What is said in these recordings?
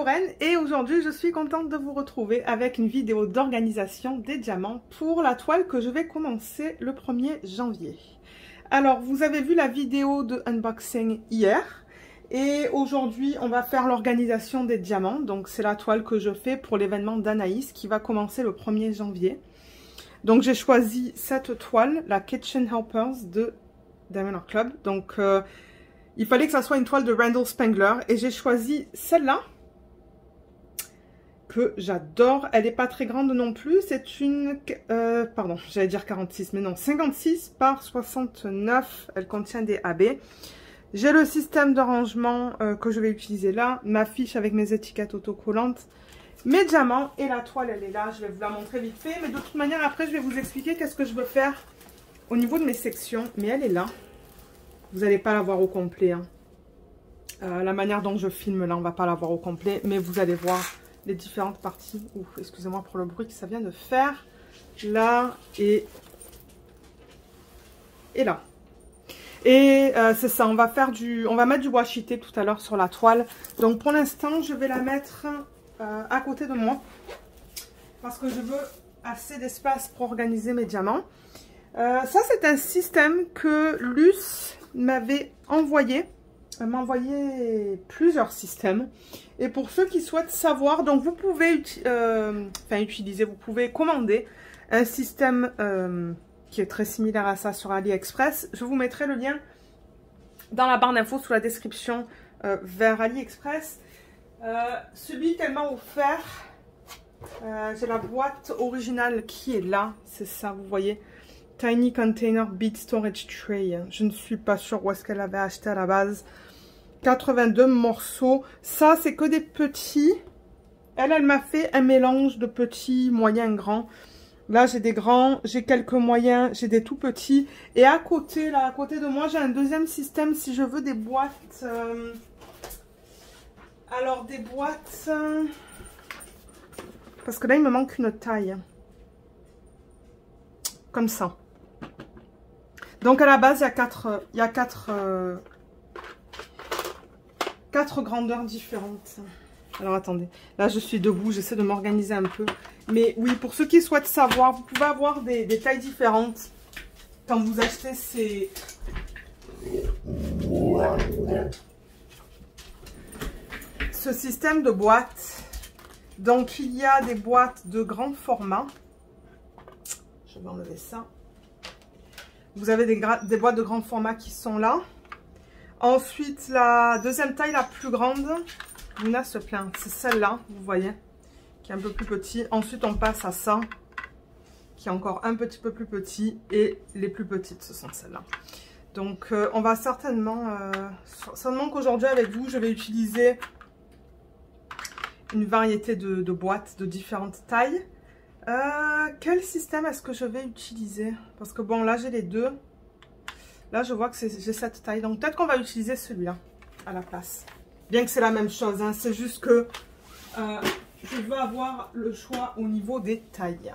Lorraine et aujourd'hui je suis contente de vous retrouver avec une vidéo d'organisation des diamants pour la toile que je vais commencer le 1er janvier. Alors vous avez vu la vidéo de unboxing hier et aujourd'hui on va faire l'organisation des diamants. Donc c'est la toile que je fais pour l'événement d'Anaïs qui va commencer le 1er janvier. Donc j'ai choisi cette toile, la Kitchen Helpers de Diamond Art Club. Donc il fallait que ça soit une toile de Randall Spangler et j'ai choisi celle-là que j'adore. Elle n'est pas très grande non plus. C'est une, pardon, j'allais dire 46, mais non, 56 par 69. Elle contient des AB. J'ai le système de rangement que je vais utiliser là, ma fiche avec mes étiquettes autocollantes, mes diamants et la toile, elle est là. Je vais vous la montrer vite fait, mais de toute manière, après, je vais vous expliquer qu'est-ce que je veux faire au niveau de mes sections. Mais elle est là. Vous n'allez pas la voir au complet. Hein. La manière dont je filme là, on ne va pas la voir au complet. Mais vous allez voir les différentes parties. Ouf, excusez-moi pour le bruit que ça vient de faire. Là et là. Et c'est ça, on va mettre du washi tape tout à l'heure sur la toile. Donc pour l'instant, je vais la mettre à côté de moi. Parce que je veux assez d'espace pour organiser mes diamants. Ça, c'est un système que Luce m'avait envoyé. Elle m'a envoyé plusieurs systèmes. Et pour ceux qui souhaitent savoir, donc vous pouvez utiliser, vous pouvez commander un système qui est très similaire à ça sur AliExpress. Je vous mettrai le lien dans la barre d'infos sous la description vers AliExpress. Celui qu'elle m'a offert, j'ai la boîte originale qui est là. C'est ça, vous voyez. Tiny Container Bead Storage Tray. Je ne suis pas sûre où est-ce qu'elle avait acheté à la base. 82 morceaux. Ça, c'est que des petits. Elle m'a fait un mélange de petits, moyens, grands. Là, j'ai des grands, j'ai quelques moyens, j'ai des tout petits. Et à côté, là, à côté de moi, j'ai un deuxième système si je veux des boîtes. Alors, des boîtes... Parce que là, il me manque une taille. Comme ça. Donc à la base, il y a quatre grandeurs différentes. Alors attendez, là je suis debout, j'essaie de m'organiser un peu. Mais oui, pour ceux qui souhaitent savoir, vous pouvez avoir des tailles différentes quand vous achetez ce système de boîtes. Donc il y a des boîtes de grand format. Je vais enlever ça. Vous avez des boîtes de grand format qui sont là. Ensuite, la deuxième taille, la plus grande, Luna se plaint, c'est celle-là, vous voyez, qui est un peu plus petit. Ensuite, on passe à ça, qui est encore un petit peu plus petit. Et les plus petites, ce sont celles-là. Donc, on va certainement qu'aujourd'hui, avec vous, je vais utiliser une variété de boîtes de différentes tailles. Quel système est-ce que je vais utiliser? Parce que bon, là j'ai les deux. Là je vois que j'ai cette taille. Donc peut-être qu'on va utiliser celui-là à la place. Bien que c'est la même chose, hein, c'est juste que je veux avoir le choix au niveau des tailles.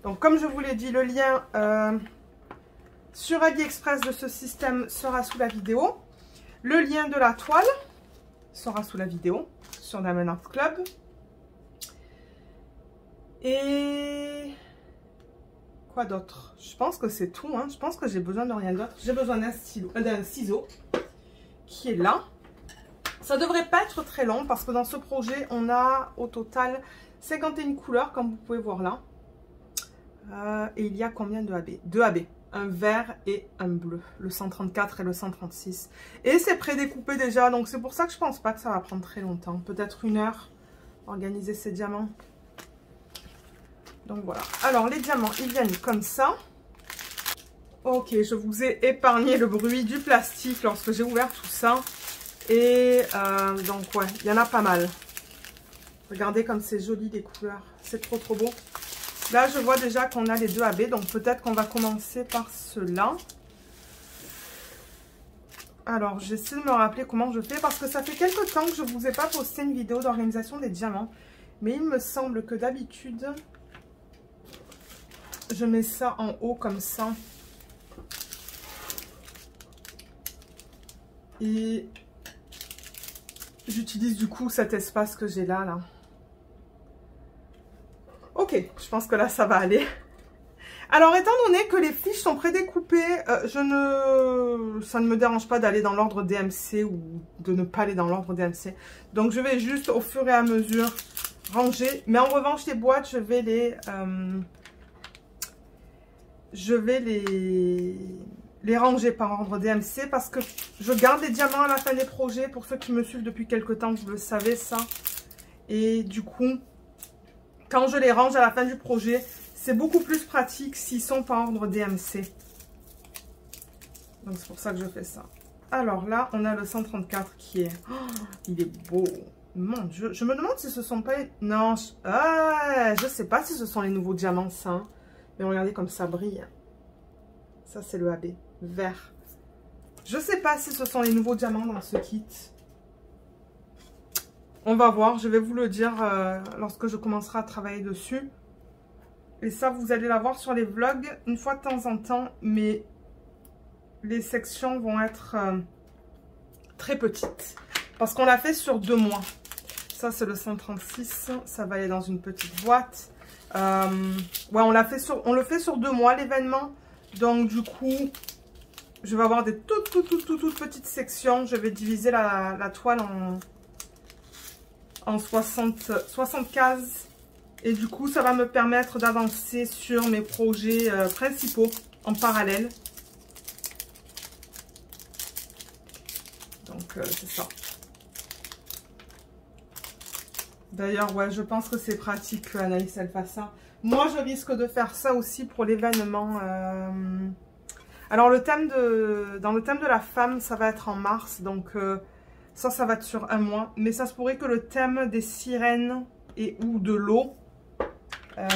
Donc comme je vous l'ai dit, le lien sur AliExpress de ce système sera sous la vidéo. Le lien de la toile sera sous la vidéo sur Diamond Art Club. Et quoi d'autre? Je pense que c'est tout. Hein. Je pense que j'ai besoin de rien d'autre. J'ai besoin d'un ciseau qui est là. Ça devrait pas être très long parce que dans ce projet, on a au total 51 couleurs comme vous pouvez voir là. Et il y a combien de AB? 2 AB. Un vert et un bleu. Le 134 et le 136. Et c'est prédécoupé déjà. Donc c'est pour ça que je pense pas que ça va prendre très longtemps. Peut-être 1 heure. Organiser ces diamants. Donc voilà. Alors les diamants, ils viennent comme ça. Ok, je vous ai épargné le bruit du plastique lorsque j'ai ouvert tout ça. Et donc ouais, il y en a pas mal. Regardez comme c'est joli les couleurs. C'est trop trop beau. Là, je vois déjà qu'on a les 2 AB. Donc peut-être qu'on va commencer par ceux-là. Alors, j'essaie de me rappeler comment je fais. Parce que ça fait quelques temps que je ne vous ai pas posté une vidéo d'organisation des diamants. Mais il me semble que d'habitude... Je mets ça en haut comme ça. Et j'utilise du coup cet espace que j'ai là. Ok, je pense que là, ça va aller. Alors, étant donné que les fiches sont prédécoupées, ça ne me dérange pas d'aller dans l'ordre DMC ou de ne pas aller dans l'ordre DMC. Donc, je vais juste au fur et à mesure ranger. Mais en revanche, les boîtes, je vais les ranger par ordre DMC parce que je garde les diamants à la fin des projets. Pour ceux qui me suivent depuis quelques temps, vous le savez ça. Et du coup, quand je les range à la fin du projet, c'est beaucoup plus pratique s'ils sont par ordre DMC. Donc c'est pour ça que je fais ça. Alors là, on a le 134 qui est... Oh, il est beau. Mon Dieu, je me demande si ce sont pas... Non, je sais pas si ce sont les nouveaux diamants, ça. Hein. Mais regardez comme ça brille. Ça, c'est le AB. Vert. Je sais pas si ce sont les nouveaux diamants dans ce kit. On va voir, je vais vous le dire lorsque je commencerai à travailler dessus. Et ça, vous allez l'avoir sur les vlogs une fois de temps en temps. Mais les sections vont être très petites. Parce qu'on l'a fait sur 2 mois. Ça, c'est le 136. Ça va aller dans une petite boîte. Ouais, on le fait sur 2 mois, l'événement. Donc, du coup, je vais avoir des toutes petites sections. Je vais diviser la toile en 60 cases. Et du coup, ça va me permettre d'avancer sur mes projets principaux en parallèle. Donc, c'est ça. D'ailleurs, ouais, je pense que c'est pratique que Anaïs, elle fasse ça. Moi, je risque de faire ça aussi pour l'événement. Alors, dans le thème de la femme, ça va être en mars. Donc, ça va être sur 1 mois. Mais ça se pourrait que le thème des sirènes et ou de l'eau,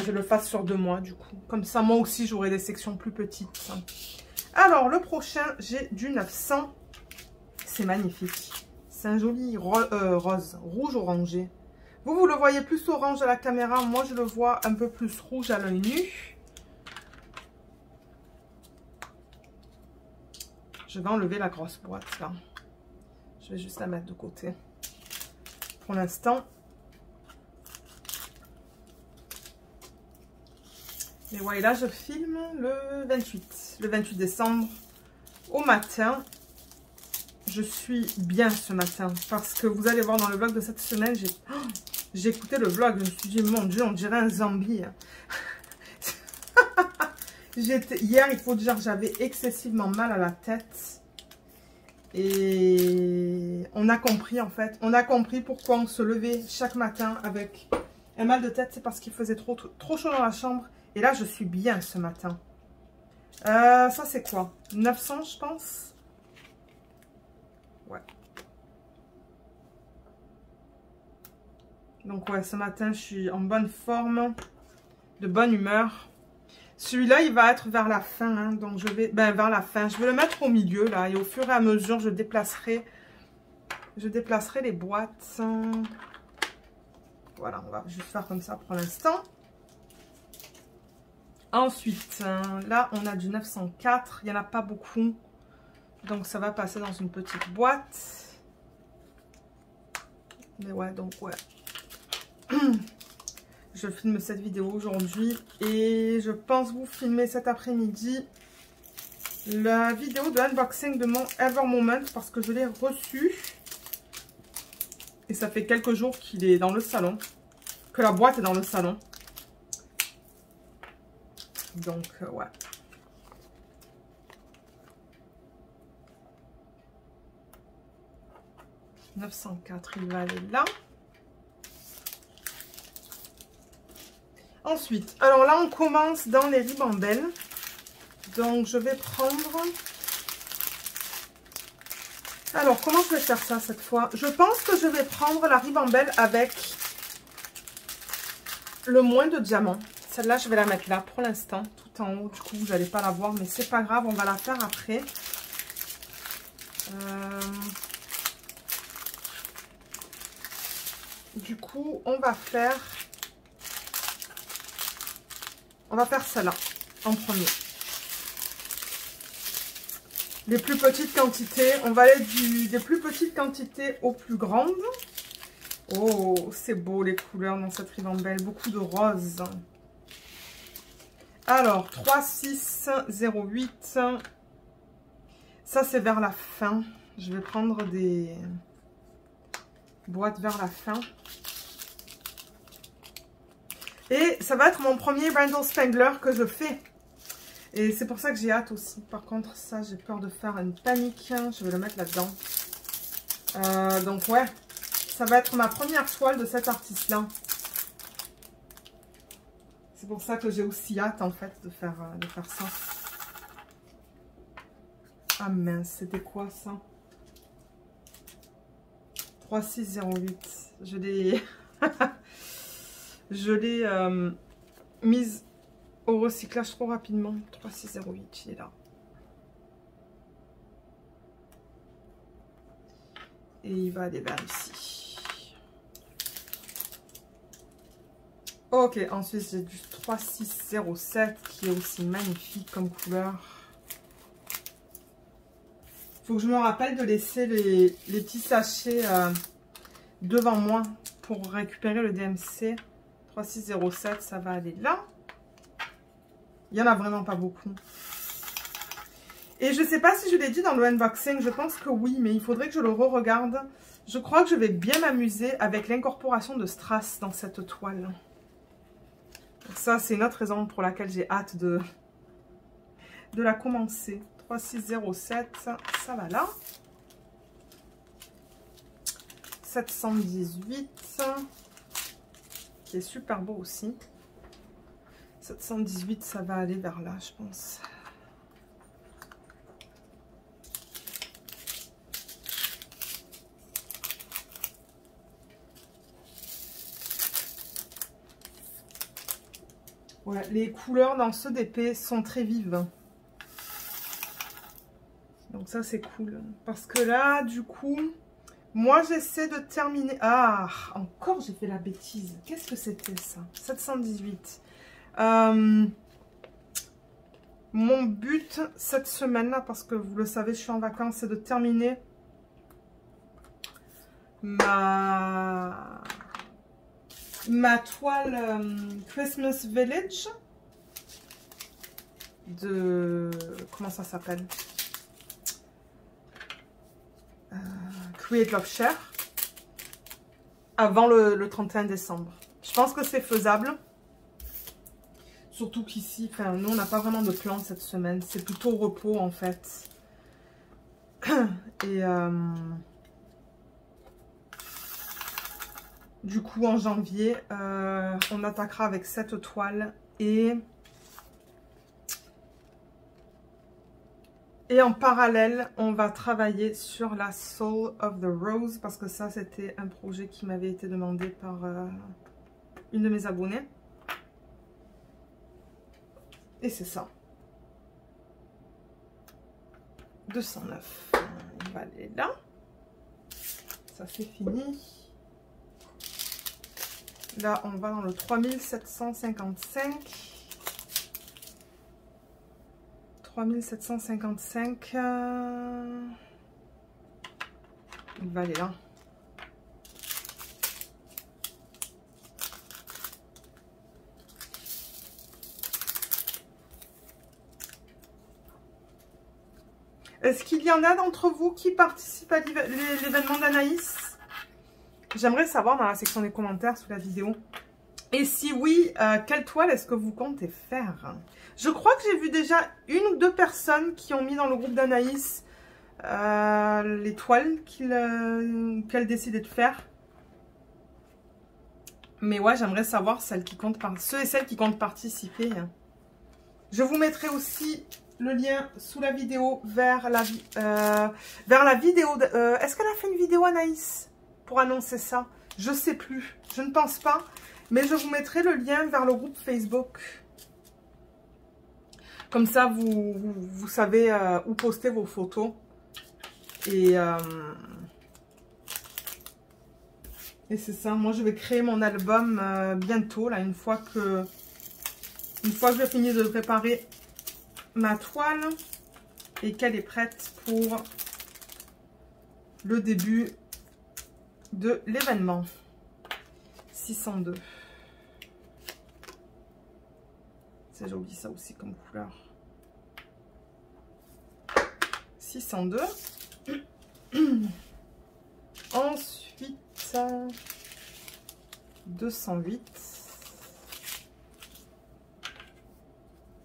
je le fasse sur 2 mois, du coup. Comme ça, moi aussi, j'aurai des sections plus petites. Alors, le prochain, j'ai du 900. C'est magnifique. C'est un joli rose, rouge orangé. Vous le voyez plus orange à la caméra. Moi, je le vois un peu plus rouge à l'œil nu. Je vais enlever la grosse boîte, là. Je vais juste la mettre de côté. Pour l'instant. Et ouais, là, je filme le 28 décembre au matin. Je suis bien ce matin parce que vous allez voir dans le vlog de cette semaine, j'ai écouté le vlog, je me suis dit, mon Dieu, on dirait un zombie. Hier, il faut dire, j'avais excessivement mal à la tête. Et on a compris en fait, on a compris pourquoi on se levait chaque matin avec un mal de tête. C'est parce qu'il faisait trop chaud dans la chambre. Et là, je suis bien ce matin. Ça, c'est quoi? 900, je pense. Ouais. Donc, ouais, ce matin, je suis en bonne forme, de bonne humeur. Celui-là, il va être vers la fin. Hein, donc, je vais... vers la fin. Je vais le mettre au milieu, là. Et au fur et à mesure, je déplacerai les boîtes. Voilà, on va juste faire comme ça pour l'instant. Ensuite, là, on a du 904. Il n'y en a pas beaucoup. Donc, ça va passer dans une petite boîte. Mais ouais, donc, ouais. Je filme cette vidéo aujourd'hui. Et je pense vous filmer cet après-midi la vidéo de unboxing de mon Ever Moment. Parce que je l'ai reçu. Et ça fait quelques jours qu'il est dans le salon. Que la boîte est dans le salon. Donc, ouais. « 904, il va aller là. » Ensuite, alors là, on commence dans les ribambelles. Donc, je vais prendre... Alors, comment je vais faire ça cette fois? Je pense que je vais prendre la ribambelle avec le moins de diamants. Celle-là, je vais la mettre là pour l'instant, tout en haut. Du coup, vous n'allez pas la voir, mais c'est pas grave, on va la faire après. Du coup, on va faire celle-là en premier. les plus petites quantités. On va aller des plus petites quantités aux plus grandes. Oh, c'est beau les couleurs dans cette ribambelle. Beaucoup de rose. Alors, 3, 6, 0, 8. Ça, c'est vers la fin. Je vais prendre des boîtes vers la fin. Et ça va être mon premier Bundle Spangler que je fais. Et c'est pour ça que j'ai hâte aussi. Par contre, ça, j'ai peur de faire une panique. Je vais le mettre là-dedans. Donc, ouais. Ça va être ma première toile de cet artiste-là. C'est pour ça que j'ai aussi hâte, en fait, de faire ça. Ah mince, c'était quoi ça? 3608. Je l'ai je l'ai mise au recyclage trop rapidement. 3608, il est là. Et il va aller vers ici. Ok, ensuite j'ai du 3607 qui est aussi magnifique comme couleur. Faut que je me rappelle de laisser les petits sachets devant moi pour récupérer le DMC. 3607, ça va aller là. Il n'y en a vraiment pas beaucoup. Et je ne sais pas si je l'ai dit dans le unboxing, je pense que oui, mais il faudrait que je le re-regarde. Je crois que je vais bien m'amuser avec l'incorporation de strass dans cette toile. Donc ça, c'est une autre raison pour laquelle j'ai hâte de la commencer. 3607, ça va là. 718, qui est super beau aussi. 718, ça va aller vers là, je pense. Ouais, les couleurs dans ce DP sont très vives. Donc ça, c'est cool. Parce que là, du coup, moi, j'essaie de terminer... Ah, encore, j'ai fait la bêtise. Qu'est-ce que c'était, ça? 718. Mon but, cette semaine-là, parce que vous le savez, je suis en vacances, c'est de terminer ma toile Christmas Village de... Comment ça s'appelle? Create Love Share avant le 31 décembre. Je pense que c'est faisable. Surtout qu'ici, enfin, nous, on n'a pas vraiment de plan cette semaine. C'est plutôt repos, en fait. Et du coup, en janvier, on attaquera avec cette toile. Et en parallèle, on va travailler sur la Soul of the Rose. Parce que ça, c'était un projet qui m'avait été demandé par une de mes abonnées. Et c'est ça. 209. On va aller là. Ça, c'est fini. Là, on va dans le 3755. 3755. Il va aller là. Est-ce qu'il y en a d'entre vous qui participent à l'événement d'Anaïs? J'aimerais savoir dans la section des commentaires sous la vidéo. Et si oui, quelle toile est-ce que vous comptez faire? Je crois que j'ai vu déjà une ou deux personnes qui ont mis dans le groupe d'Anaïs les toiles qu'elle décidait de faire. Mais ouais, j'aimerais savoir ceux et celles qui comptent participer. Je vous mettrai aussi le lien sous la vidéo vers la vidéo. Est-ce qu'elle a fait une vidéo, Anaïs, pour annoncer ça? Je sais plus. Je ne pense pas. Mais je vous mettrai le lien vers le groupe Facebook. Comme ça, vous savez où poster vos photos. Et c'est ça. Moi, je vais créer mon album bientôt, là, une fois que j'ai fini de préparer ma toile. et qu'elle est prête pour le début de l'événement. 602. C'est joli ça aussi comme couleur. 602. Ensuite, 208.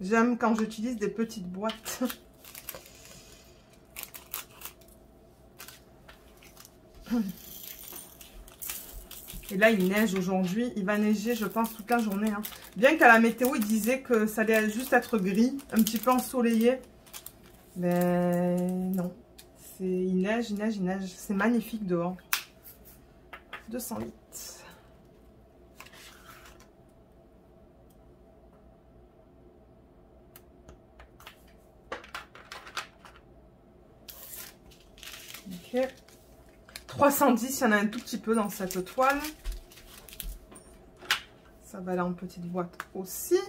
J'aime quand j'utilise des petites boîtes. Et là, il neige aujourd'hui. Il va neiger, je pense, toute la journée. Hein. Bien qu'à la météo, il disait que ça allait juste être gris, un petit peu ensoleillé. Mais non. Il neige, il neige, il neige. C'est magnifique dehors. 208. Ok. 310, il y en a un tout petit peu dans cette toile. Ça va aller en petite boîte aussi.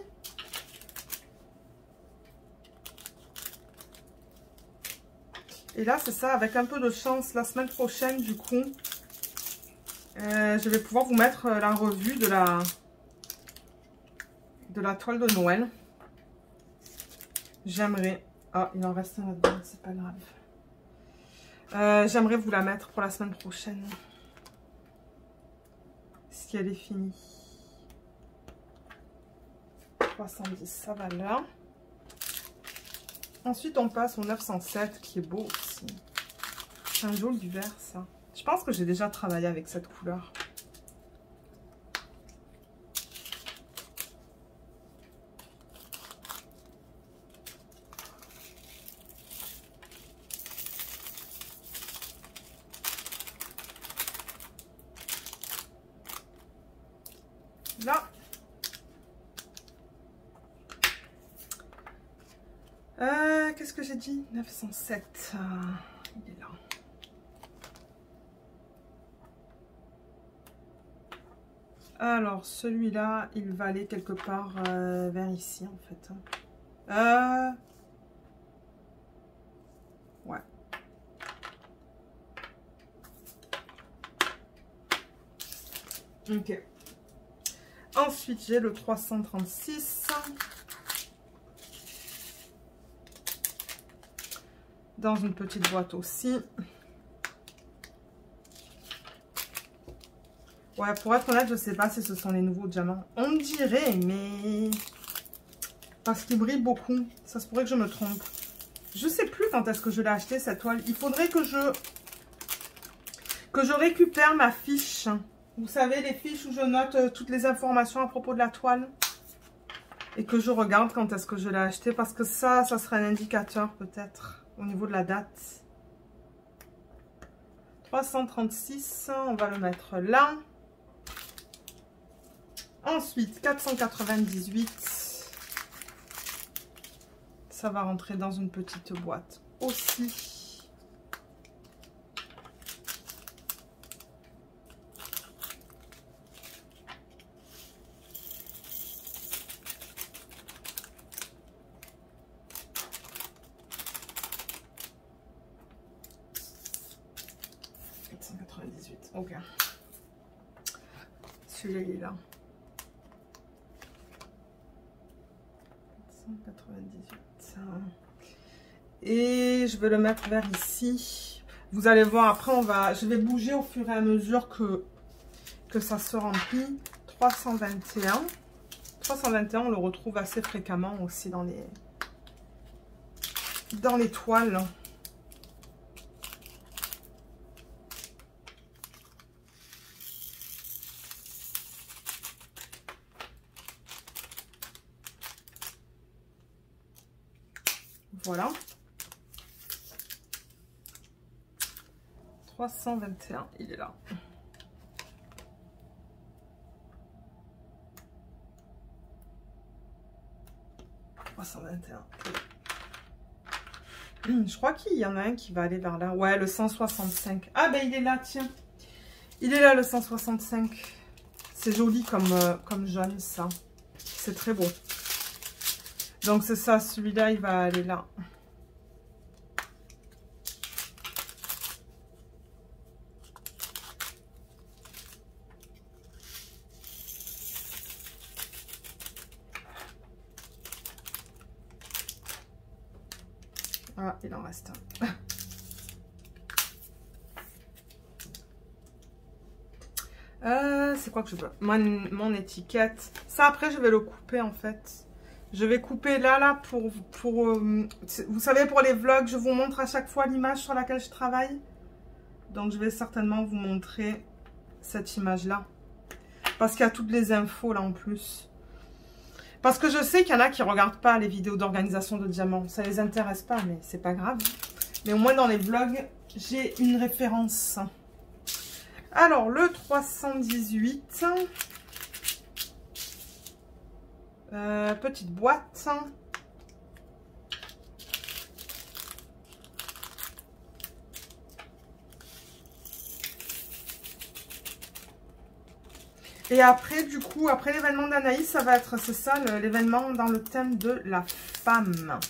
Et là, c'est ça, avec un peu de chance, la semaine prochaine, du coup, je vais pouvoir vous mettre la revue de la toile de Noël. J'aimerais... Ah, il en reste un là-dedans, c'est pas grave. J'aimerais vous la mettre pour la semaine prochaine. Si elle est finie. 310, ça va là. Ensuite, on passe au 907 qui est beau aussi. C'est un joli vert, ça. Je pense que j'ai déjà travaillé avec cette couleur. Là. Qu'est-ce que j'ai dit? 907. Il est là. Alors, celui-là, il va aller quelque part vers ici, en fait. Ouais. Ok. Ensuite, j'ai le 336. Dans une petite boîte aussi. Ouais, pour être honnête, je sais pas si ce sont les nouveaux diamants. On dirait, mais... Parce qu'ils brillent beaucoup. Ça se pourrait que je me trompe. Je sais plus quand est-ce que je l'ai acheté, cette toile. Il faudrait que je récupère ma fiche. Vous savez, les fiches où je note toutes les informations à propos de la toile. Et que je regarde quand est-ce que je l'ai acheté. Parce que ça serait un indicateur peut-être. Au niveau de la date. 336, on va le mettre là. Ensuite, 498. Ça va rentrer dans une petite boîte aussi. Ok. Celui-là, il est là. 498. Et je vais le mettre vers ici. Vous allez voir, après, je vais bouger au fur et à mesure que ça se remplit. 321. 321, on le retrouve assez fréquemment aussi dans les toiles. Voilà. 321, il est là. Je crois qu'il y en a un qui va aller vers là. Ouais, le 165. Ah ben il est là, tiens. Il est là le 165. C'est joli comme jaune ça. C'est très beau. Donc c'est ça, celui-là il va aller là. Ah, il en reste un. C'est quoi que je veux? Mon étiquette. Ça, après, je vais le couper, en fait. Je vais couper là, pour vous savez, pour les vlogs, je vous montre à chaque fois l'image sur laquelle je travaille. Donc, je vais certainement vous montrer cette image-là. Parce qu'il y a toutes les infos, là, en plus. Parce que je sais qu'il y en a qui ne regardent pas les vidéos d'organisation de diamants. Ça ne les intéresse pas, mais c'est pas grave. Mais au moins, dans les vlogs, j'ai une référence. Alors, le 318. Petite boîte. Et après, du coup, après l'événement d'Anaïs, ça va être, c'est ça, l'événement dans le thème de la femme.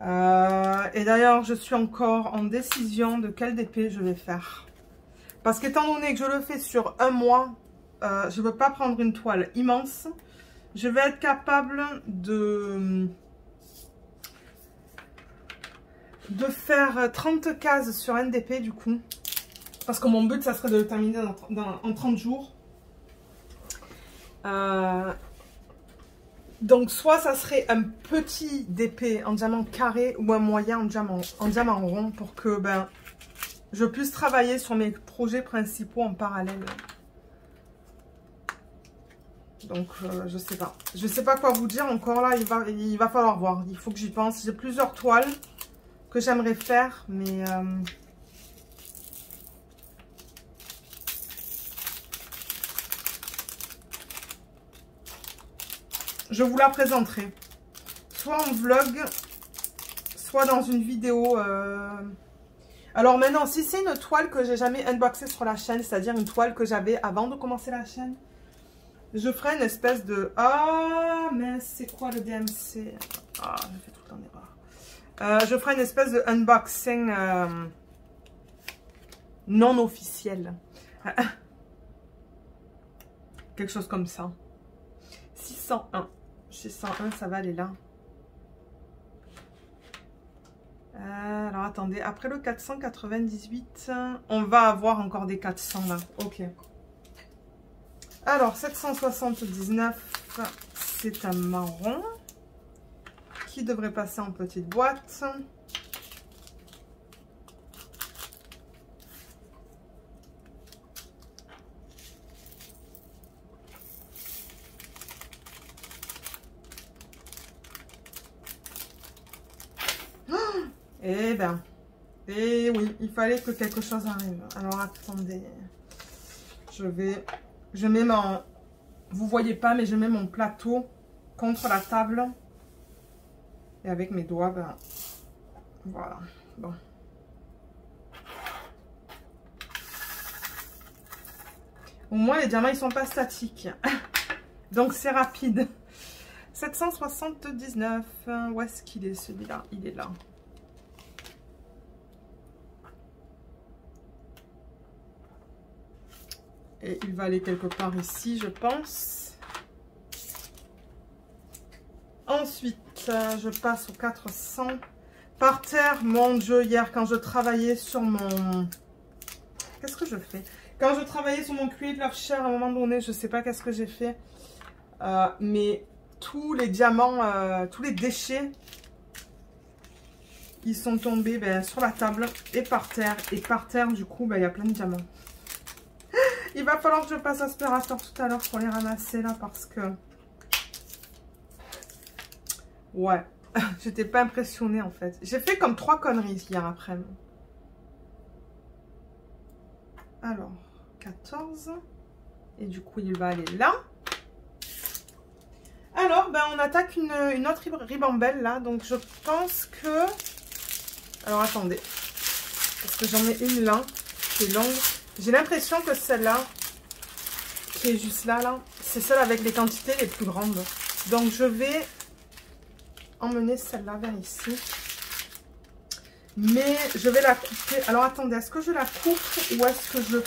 Et d'ailleurs, je suis encore en décision de quel DP je vais faire. Parce qu'étant donné que je le fais sur un mois, je ne veux pas prendre une toile immense. Je vais être capable de faire 30 cases sur un DP du coup. Parce que mon but, ça serait de le terminer en 30 jours. Donc, soit ça serait un petit DP en diamant carré ou un moyen en diamant rond pour que je puisse travailler sur mes projets principaux en parallèle. Donc, je sais pas. Je sais pas quoi vous dire encore là. Il va falloir voir. Il faut que j'y pense. J'ai plusieurs toiles que j'aimerais faire, mais... je vous la présenterai. Soit en vlog, soit dans une vidéo. Alors maintenant, si c'est une toile que j'ai jamais unboxée sur la chaîne, c'est-à-dire une toile que j'avais avant de commencer la chaîne, je ferai une espèce de... Ah, mais c'est quoi le DMC? Ah, je fais tout le temps d'erreur. Je ferai une espèce de unboxing non officiel. Quelque chose comme ça. 601. 601, ça va aller là. Alors, attendez. Après le 498, on va avoir encore des 400 là. Ok. Alors, 779, c'est un marron qui devrait passer en petite boîte. Eh ben, et oui, il fallait que quelque chose arrive. Alors, attendez. Je mets mon... Vous voyez pas, mais je mets mon plateau contre la table. Et avec mes doigts, voilà. Bon. Au moins, les diamants, ils sont pas statiques. Donc, c'est rapide. 779. Où est-ce qu'il est, celui-là? Il est là. Et il va aller quelque part ici, je pense. Ensuite, je passe au 400. Par terre, mon Dieu, hier, quand je travaillais sur mon... Qu'est-ce que je fais? Quand je travaillais sur mon Create Love Share, à un moment donné, je ne sais pas qu'est-ce que j'ai fait. Mais tous les diamants, tous les déchets, ils sont tombés sur la table et par terre. Et par terre, du coup, il y a plein de diamants. Il va falloir que je passe aspirateur tout à l'heure pour les ramasser là parce que... Ouais, j'étais pas impressionnée en fait. J'ai fait comme 3 conneries hier après. Alors, 14. Et du coup, il va aller là. Alors, on attaque une autre ribambelle là. Donc, je pense que... Alors, attendez. Parce que j'en ai une là qui est longue. J'ai l'impression que celle-là, qui est juste là, c'est celle avec les quantités les plus grandes. Donc, je vais emmener celle-là vers ici. Mais je vais la couper. Alors, attendez, est-ce que je la coupe ou est-ce que je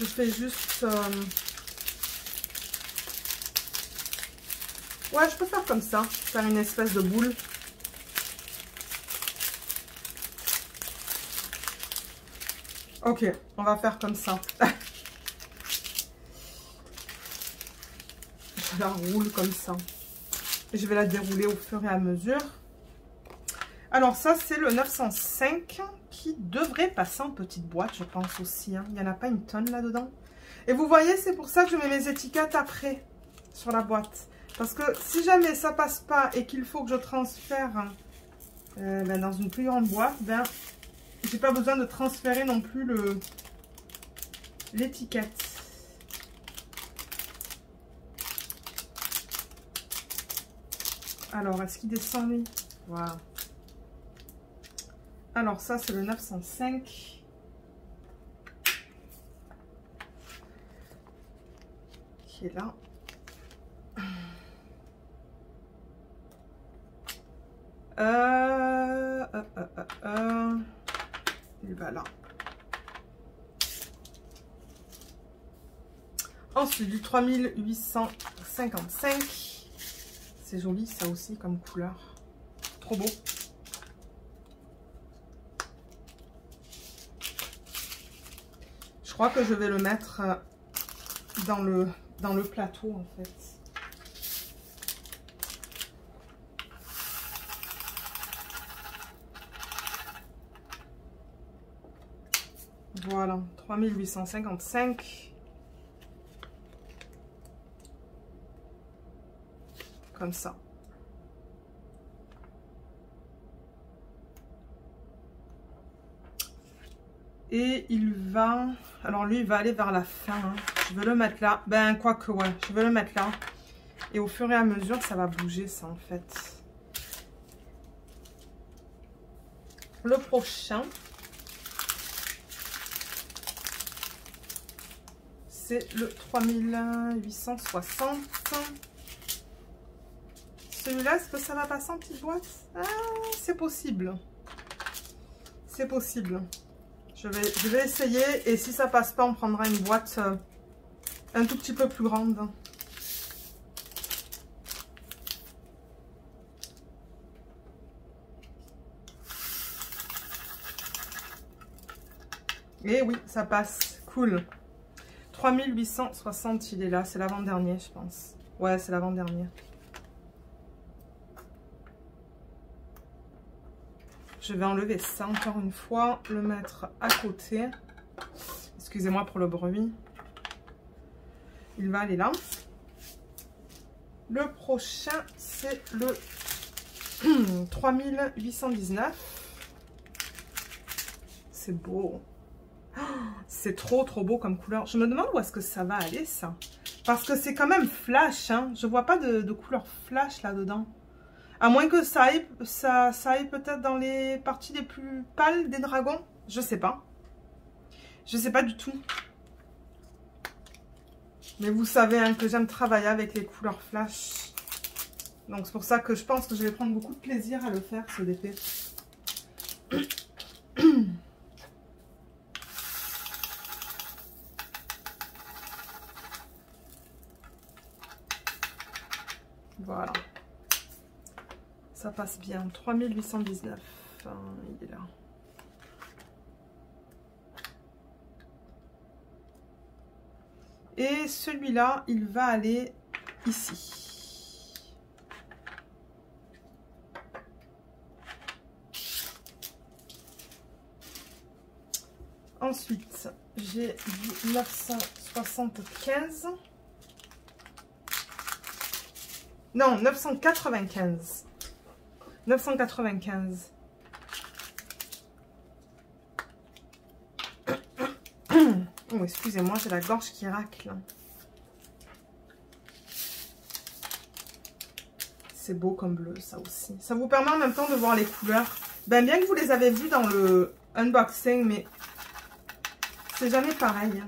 fais juste... Ouais, je peux faire comme ça. Faire une espèce de boule. Ok, on va faire comme ça. Je la roule comme ça. Et je vais la dérouler au fur et à mesure. Alors ça, c'est le 905 qui devrait passer en petite boîte, je pense aussi. Hein. Il n'y en a pas une tonne là-dedans. Et vous voyez, c'est pour ça que je mets mes étiquettes après sur la boîte. Parce que si jamais ça passe pas et qu'il faut que je transfère dans une plus grande boîte, j'ai pas besoin de transférer non plus l'étiquette. Alors, est-ce qu'il descend lui? Voilà. Alors, ça, c'est le 905. Qui est là. Il va là. Ensuite, du 3855. C'est joli, ça aussi, comme couleur. Trop beau. Je crois que je vais le mettre dans le plateau, en fait. Voilà, 3855. Comme ça. Et il va... Alors lui, il va aller vers la fin. Hein. Je vais le mettre là. Ben, quoique, ouais. Je vais le mettre là. Et au fur et à mesure, ça va bouger, ça, en fait. Le prochain... c'est le 3860. Celui-là, est-ce que ça va passer en petite boîte? Ah, c'est possible. C'est possible. Je vais essayer. Et si ça passe pas, on prendra une boîte un tout petit peu plus grande. Et oui, ça passe. Cool. 3860, il est là. C'est l'avant-dernier, je pense. Ouais, c'est l'avant-dernier. Je vais enlever ça encore une fois, le mettre à côté. Excusez-moi pour le bruit. Il va aller là. Le prochain, c'est le 3819. C'est beau. C'est trop beau comme couleur. Je me demande où est-ce que ça va aller, ça. Parce que c'est quand même flash. Hein. Je vois pas de couleur flash là-dedans. À moins que ça aille peut-être dans les parties les plus pâles des dragons. Je sais pas. Je sais pas du tout. Mais vous savez hein, que j'aime travailler avec les couleurs flash. Donc c'est pour ça que je pense que je vais prendre beaucoup de plaisir à le faire, ce DP. Voilà. Ça passe bien. 3819. Enfin, il est là. Et celui-là, il va aller ici. Ensuite, j'ai du 975. Non, 995. 995. Oh, excusez-moi, j'ai la gorge qui racle. C'est beau comme bleu, ça aussi. Ça vous permet en même temps de voir les couleurs. Ben, bien que vous les avez vues dans le unboxing, mais c'est jamais pareil.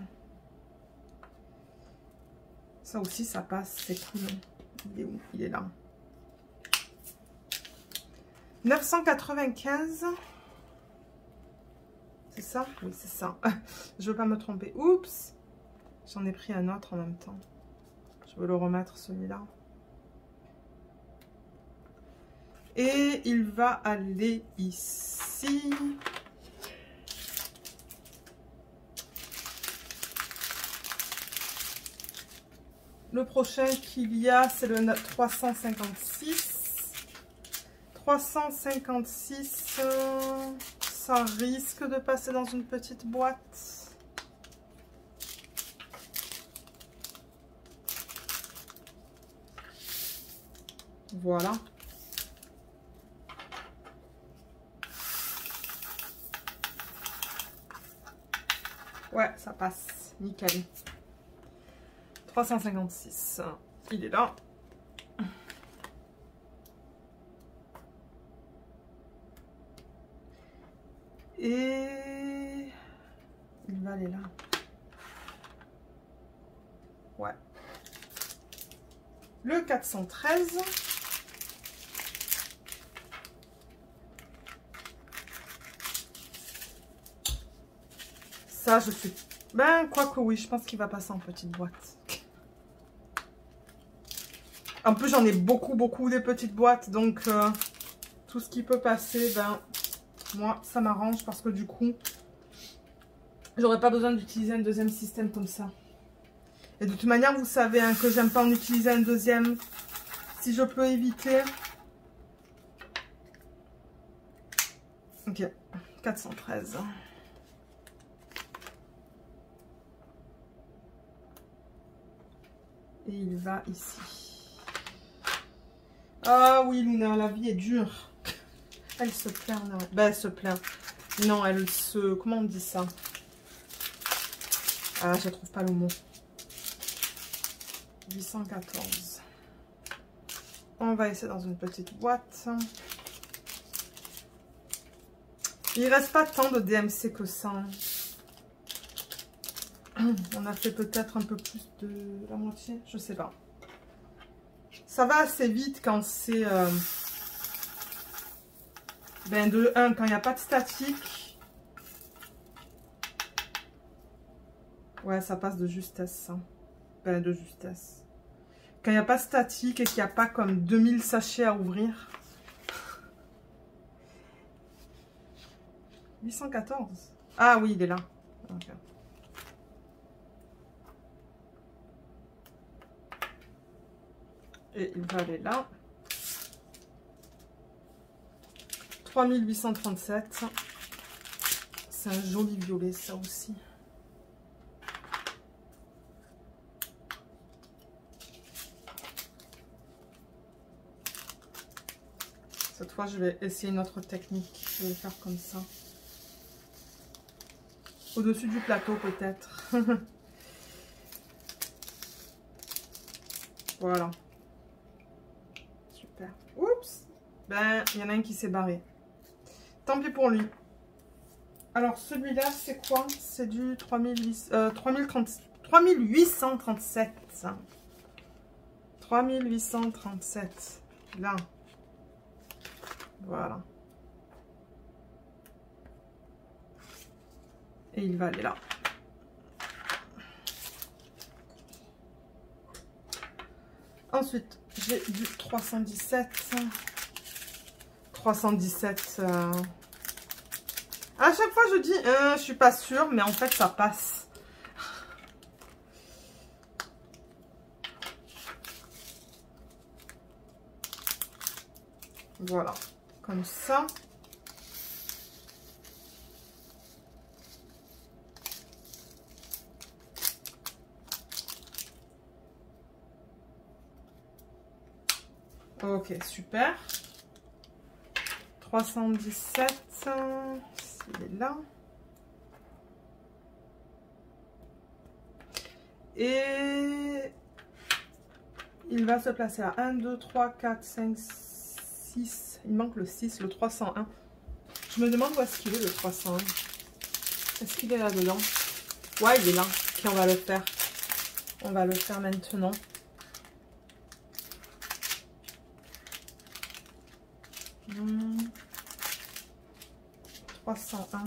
Ça aussi, ça passe, c'est cool. Il est où? Il est là. 995. C'est ça? Oui, c'est ça. Je veux pas me tromper. Oups! J'en ai pris un autre en même temps. Je veux le remettre, celui-là. Et il va aller ici. Le prochain qu'il y a, c'est le 356. 356, ça risque de passer dans une petite boîte. Voilà. Ouais, ça passe. Nickel. 356. Il est là. Et il va aller là. Ouais. Le 413. Ça, je suis... Ben, quoique oui, je pense qu'il va passer en petite boîte. En plus, j'en ai beaucoup des petites boîtes. Donc, tout ce qui peut passer, ben, moi, ça m'arrange parce que du coup, j'aurais pas besoin d'utiliser un deuxième système comme ça. Et de toute manière, vous savez hein, que j'aime pas en utiliser un deuxième. Si je peux éviter. Ok, 413. Et il va ici. Ah oui, Luna, la vie est dure. Elle se plaint. Non. Ben, elle se plaint. Non, elle se... Comment on dit ça? Ah, je trouve pas le mot. 814. On va essayer dans une petite boîte. Il reste pas tant de DMC que ça. On a fait peut-être un peu plus de la moitié, je sais pas. Ça va assez vite quand c'est... ben de 1, quand il n'y a pas de statique. Ouais, ça passe de justesse. Ça. Ben de justesse. Quand il n'y a pas de statique et qu'il n'y a pas comme 2000 sachets à ouvrir. 814. Ah oui, il est là. Okay. Et il va aller là. 3837. C'est un joli violet, ça aussi. Cette fois, je vais essayer une autre technique. Je vais le faire comme ça. Au-dessus du plateau, peut-être. Voilà. Super. Oups. Ben, il y en a un qui s'est barré. Tant pis pour lui. Alors, celui-là, c'est quoi? C'est du 3837. 3837. Là. Voilà. Et il va aller là. Ensuite, j'ai du 317. 317. À chaque fois, je dis, je suis pas sûre, mais en fait, ça passe. Voilà, comme ça. Ok, super. 317, il est là. Et il va se placer à 1, 2, 3, 4, 5, 6. Il manque le 6, le 301. Je me demande où est-ce qu'il est, le 301. Est-ce qu'il est là-dedans? Ouais, il est là. Puis on va le faire. On va le faire maintenant. Mmh. 301.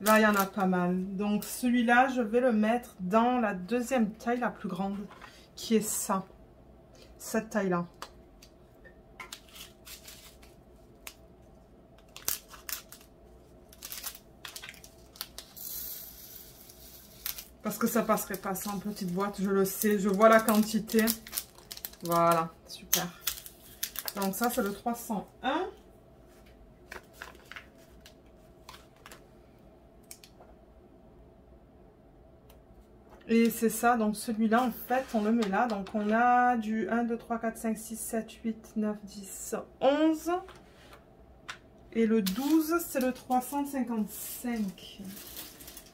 Là, il y en a pas mal. Donc, celui-là, je vais le mettre dans la deuxième taille la plus grande, qui est ça. Cette taille-là. Parce que ça passerait pas ça en petite boîte, je le sais. Je vois la quantité. Voilà, super. Donc ça, c'est le 301. Et c'est ça, donc celui-là, en fait, on le met là. Donc on a du 1, 2, 3, 4, 5, 6, 7, 8, 9, 10, 11. Et le 12, c'est le 355.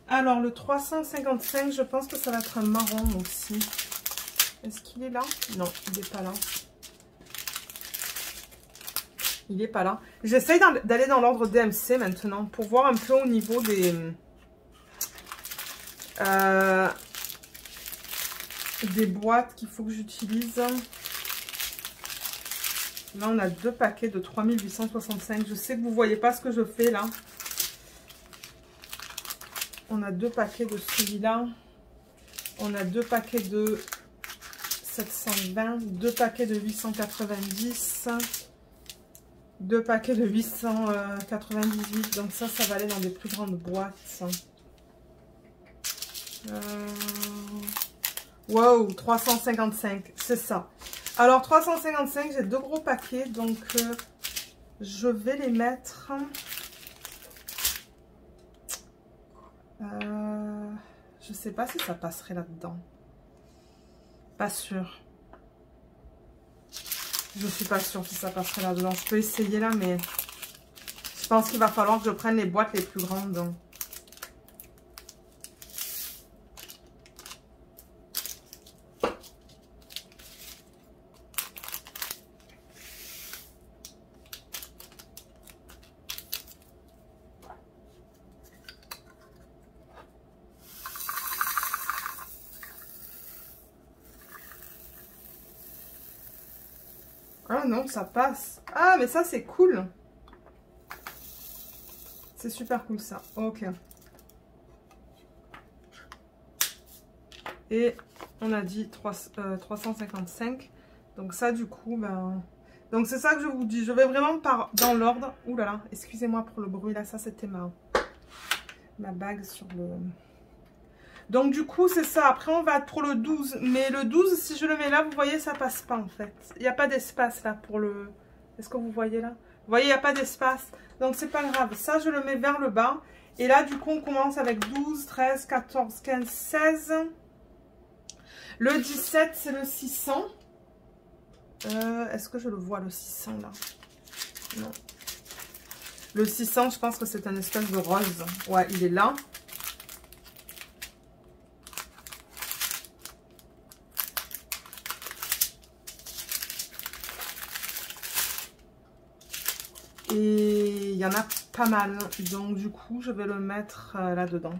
Alors, le 355, je pense que ça va être un marron aussi. Est-ce qu'il est là? Non, il n'est pas là. Il n'est pas là. J'essaye d'aller dans l'ordre DMC maintenant pour voir un peu au niveau des boîtes qu'il faut que j'utilise. Là, on a 2 paquets de 3865. Je sais que vous ne voyez pas ce que je fais là. On a 2 paquets de celui-là. On a 2 paquets de 720. 2 paquets de 890. 2 paquets de 898. Donc ça va aller dans des plus grandes boîtes. Wow, 355. C'est ça. Alors, 355, j'ai 2 gros paquets, donc je vais les mettre... je sais pas si ça passerait là-dedans. Pas sûr. Je suis pas sûre si ça passerait là-dedans. Je peux essayer là, mais je pense qu'il va falloir que je prenne les boîtes les plus grandes. Donc. Ah non, ça passe. Ah, mais ça, c'est cool. C'est super cool, ça. Ok. Et on a dit 355. Donc ça, du coup, ben... Donc c'est ça que je vous dis. Je vais vraiment dans l'ordre. Ouh là là, excusez-moi pour le bruit. Là, ça, c'était ma bague sur le... Donc du coup, c'est ça. Après, on va pour le 12. Mais le 12, si je le mets là, vous voyez, ça passe pas en fait. Il n'y a pas d'espace là pour le... Est-ce que vous voyez là? Vous voyez, il n'y a pas d'espace. Donc c'est pas grave. Ça, je le mets vers le bas. Et là, du coup, on commence avec 12, 13, 14, 15, 16. Le 17, c'est le 600. Est-ce que je le vois, le 600 là? Non. Le 600, je pense que c'est un espèce de rose. Ouais, il est là. Et il y en a pas mal. Donc du coup, je vais le mettre là-dedans.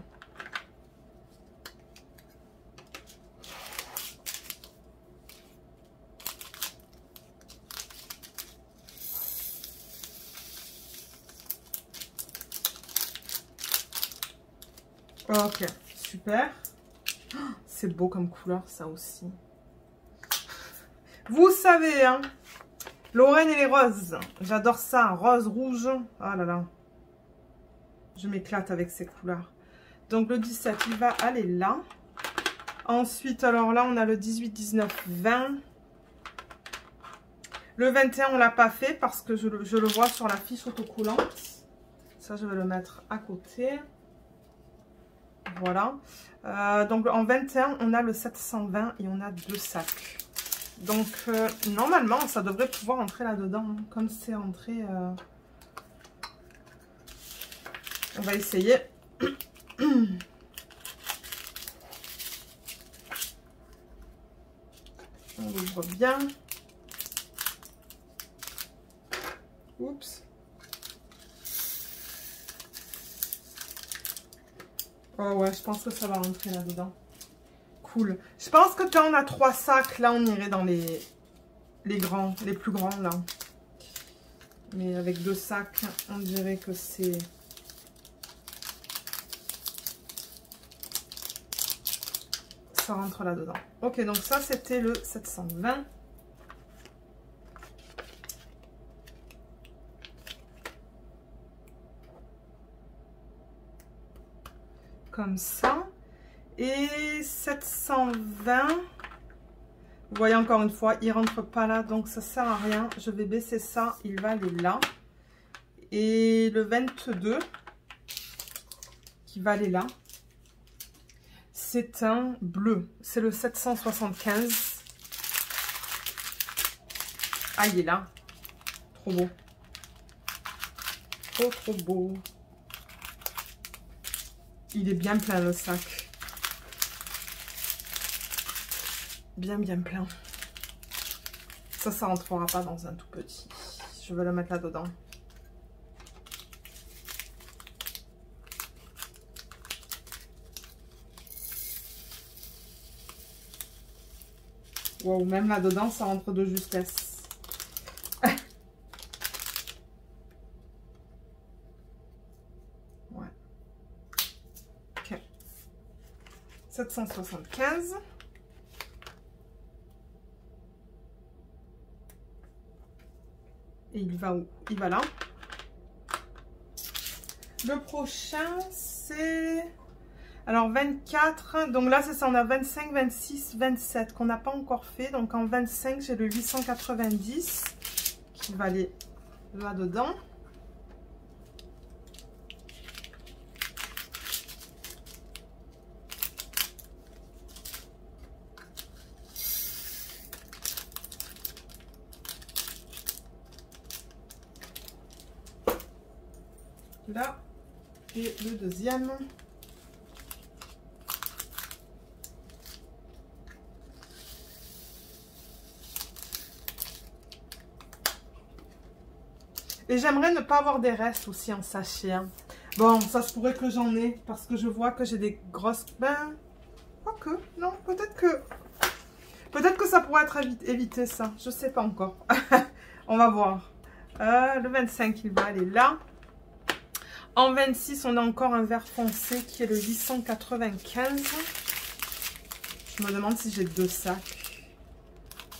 Ok, super. Oh, c'est beau comme couleur, ça aussi. Vous savez, hein, Lorraine et les roses. J'adore ça. Rose, rouge. Ah là là. Je m'éclate avec ces couleurs. Donc le 17, il va aller là. Ensuite, alors là, on a le 18, 19, 20. Le 21, on ne l'a pas fait parce que je le vois sur la fiche autocollante. Ça, je vais le mettre à côté. Voilà. Donc en 21, on a le 720 et on a 2 sacs. Donc normalement, ça devrait pouvoir entrer là-dedans. Hein, comme c'est entré... On va essayer. On ouvre bien. Oups. Oh ouais, je pense que ça va rentrer là-dedans. Cool. Je pense que quand on a 3 sacs, là, on irait dans les grands, les plus grands, là. Mais avec 2 sacs, on dirait que c'est... Ça rentre là-dedans. Ok, donc ça, c'était le 720. Comme ça. Et 720. Vous voyez encore une fois, il rentre pas là, donc ça sert à rien. Je vais baisser ça, il va aller là. Et le 22, qui va aller là, c'est un bleu. C'est le 775. Ah, il est là. Trop beau. Trop, trop beau. Il est bien plein le sac. Bien plein. Ça rentrera pas dans un tout petit. Je vais le mettre là dedans. Wow, même là dedans ça rentre de justesse. Ouais. Ok. 775. Et il va où? Il va là. Le prochain, c'est... Alors, 24. Donc là, c'est ça. On a 25, 26, 27 qu'on n'a pas encore fait. Donc, en 25, j'ai le 890 qui va aller là-dedans. Là, et le deuxième. Et j'aimerais ne pas avoir des restes aussi en sachet. Hein. Bon, ça se pourrait que j'en ai, parce que je vois que j'ai des grosses... Ben, quoique, non, peut-être que ça pourrait être évité, ça. Je sais pas encore. On va voir. Le 25, il va aller là. En 26, on a encore un vert foncé qui est le 895. Je me demande si j'ai 2 sacs.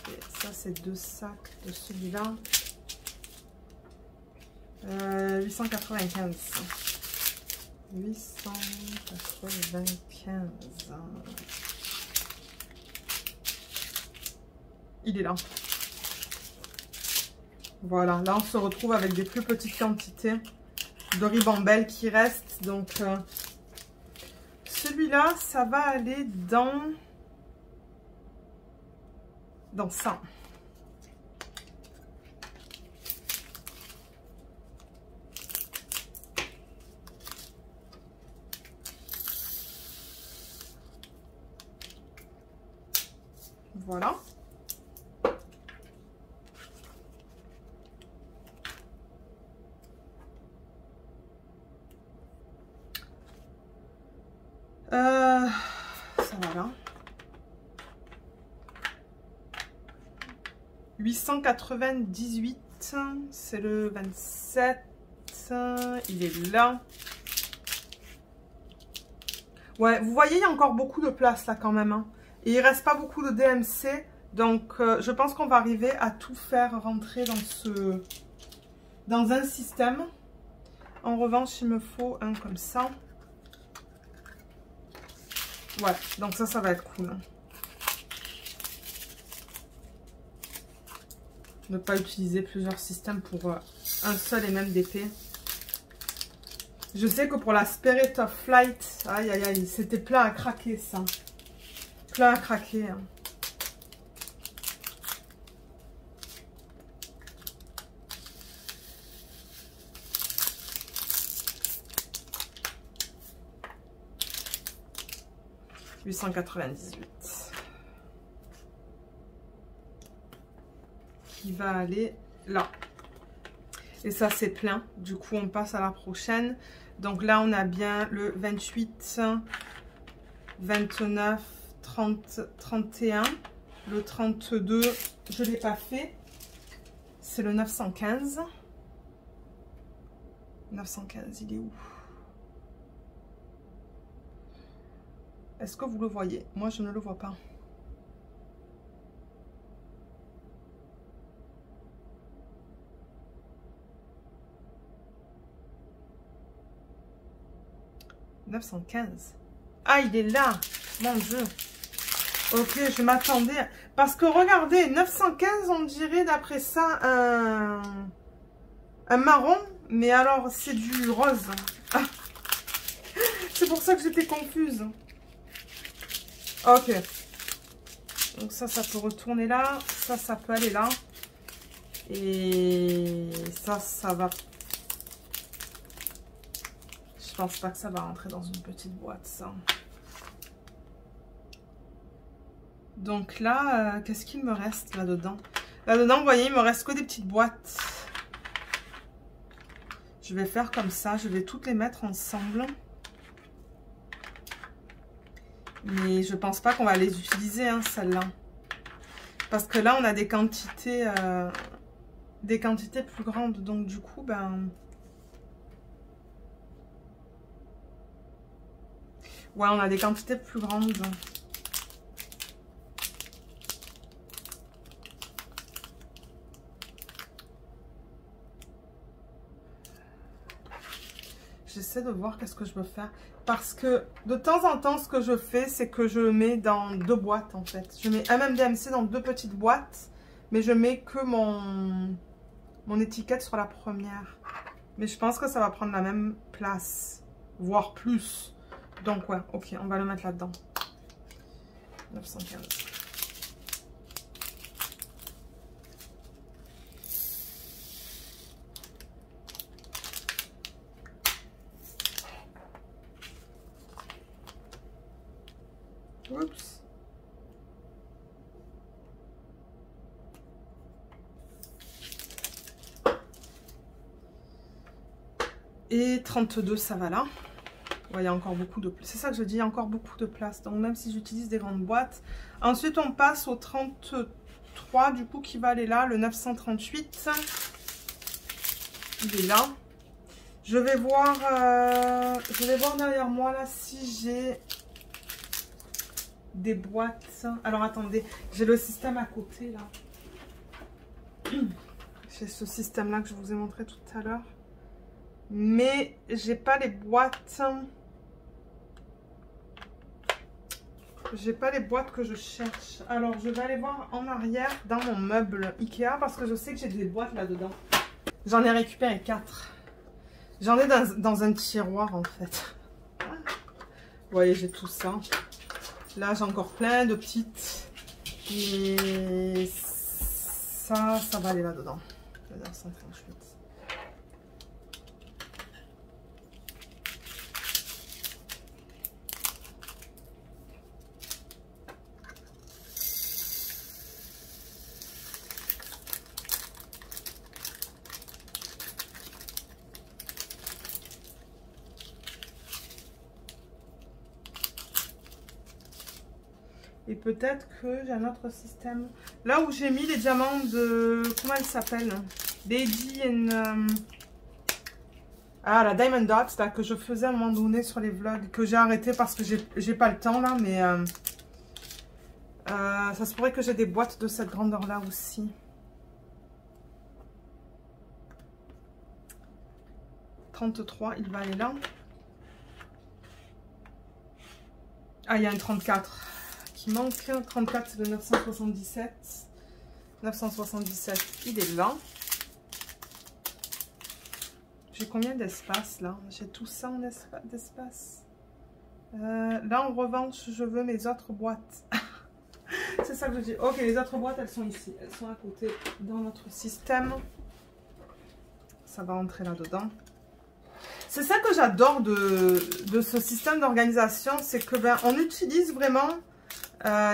Et ça, c'est 2 sacs de celui-là. 895. 895. Il est là. Voilà, là on se retrouve avec des plus petites quantités de ribambelle qui restent. Donc celui-là, ça va aller dans ça. Voilà. Ça va là. 898, c'est le 27. Il est là. Ouais, vous voyez, il y a encore beaucoup de place là quand même. Hein. Et il reste pas beaucoup de DMC. Donc, je pense qu'on va arriver à tout faire rentrer dans un système. En revanche, il me faut un comme ça. Ouais, donc ça va être cool. Hein. Ne pas utiliser plusieurs systèmes pour un seul et même DP. Je sais que pour la Spirit of Flight, aïe aïe aïe, c'était plein à craquer ça. Plein à craquer. Hein. « 898 » qui va aller là. Et ça, c'est plein. Du coup, on passe à la prochaine. Donc là, on a bien le 28, 29, 30, 31. Le 32, je ne l'ai pas fait. C'est le 915. 915, il est où? Est-ce que vous le voyez? Moi, je ne le vois pas. « 915 ». Ah, il est là. Mon Dieu. Ok, je m'attendais. Parce que regardez, 915, on dirait d'après ça un marron. Mais alors, c'est du rose. Ah. C'est pour ça que j'étais confuse. Ok. Donc ça peut retourner là. Ça peut aller là. Et ça va... Je pense pas que ça va rentrer dans une petite boîte, ça. Donc là, qu'est-ce qu'il me reste là-dedans? Là-dedans, vous voyez, il me reste que des petites boîtes. Je vais faire comme ça. Je vais toutes les mettre ensemble. Mais je pense pas qu'on va les utiliser, hein, celles-là. Parce que là, on a des quantités plus grandes. Donc du coup, ben... Ouais, on a des quantités plus grandes. J'essaie de voir qu'est-ce que je veux faire. Parce que de temps en temps, ce que je fais, c'est que je mets dans 2 boîtes en fait. Je mets MMDMC dans 2 petites boîtes. Mais je mets que mon étiquette sur la première. Mais je pense que ça va prendre la même place. Voire plus. Donc ouais, ok, on va le mettre là-dedans. 915. Oups. Et 32, ça va là. Ouais, il y a encore beaucoup de place. C'est ça que je dis, il y a encore beaucoup de place. Donc même si j'utilise des grandes boîtes. Ensuite, on passe au 33, du coup, qui va aller là. Le 938. Il est là. Je vais voir derrière moi, là, si j'ai des boîtes. Alors, attendez. J'ai le système à côté, là. J'ai ce système-là que je vous ai montré tout à l'heure. Mais j'ai pas les boîtes. J'ai pas les boîtes que je cherche. Alors je vais aller voir en arrière dans mon meuble Ikea parce que je sais que j'ai des boîtes là-dedans. J'en ai récupéré 4. J'en ai dans un tiroir en fait. Vous voyez, j'ai tout ça. Là j'ai encore plein de petites. Et ça va aller là-dedans. 138. Et peut-être que j'ai un autre système. Là où j'ai mis les diamants de... Comment elle s'appelle? Lady and... Ah, la Diamond Dots, là, que je faisais à un moment donné sur les vlogs. Que j'ai arrêté parce que j'ai pas le temps, là. Mais ça se pourrait que j'ai des boîtes de cette grandeur-là aussi. « 33, il va aller là. Ah, il y a un 34. Qui manque. 34, c'est le 977. 977, il est là. J'ai combien d'espace là? J'ai tout ça en d'espace. Là, en revanche, je veux mes autres boîtes. C'est ça que je dis. Ok, les autres boîtes, elles sont ici. Elles sont à côté dans notre système. Ça va entrer là-dedans. C'est ça que j'adore de ce système d'organisation. C'est que on utilise vraiment...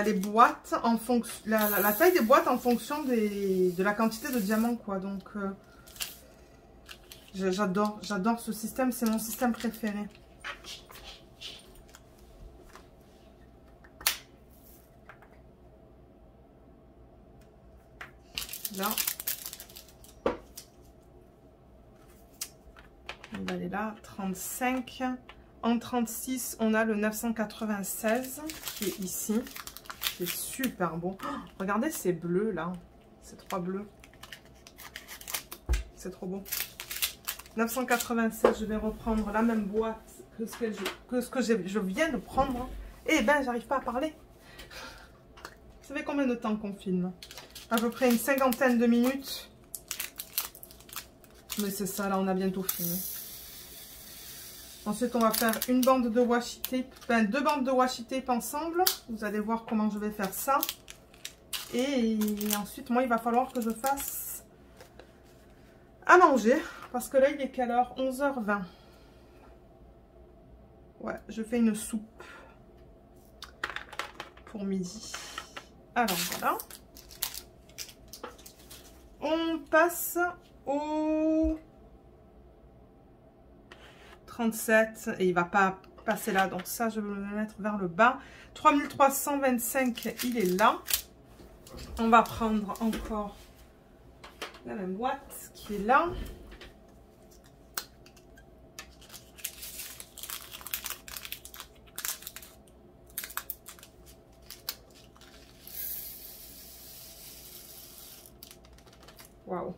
les boîtes en fonction la taille des boîtes en fonction de la quantité de diamants quoi. Donc j'adore ce système, c'est mon système préféré. Là on va aller là. 35. En 36, on a le 996 qui est ici. C'est super beau. Oh, regardez ces bleus là. Ces 3 bleus. C'est trop beau. 996, je vais reprendre la même boîte que ce que je viens de prendre. Et ben, j'arrive pas à parler. Vous savez combien de temps qu'on filme? À peu près une 50aine de minutes. Mais c'est ça, là, on a bientôt fini. Ensuite, on va faire une bande de washi tape, enfin 2 bandes de washi tape ensemble. Vous allez voir comment je vais faire ça. Et ensuite, moi, il va falloir que je fasse à manger. Parce que là, il est quelle heure? 11h20. Ouais, je fais une soupe pour midi. Alors, voilà. On passe au 37 et il va pas passer là, donc ça je vais le mettre vers le bas. 3325, il est là. On va prendre encore la même boîte qui est là. Waouh.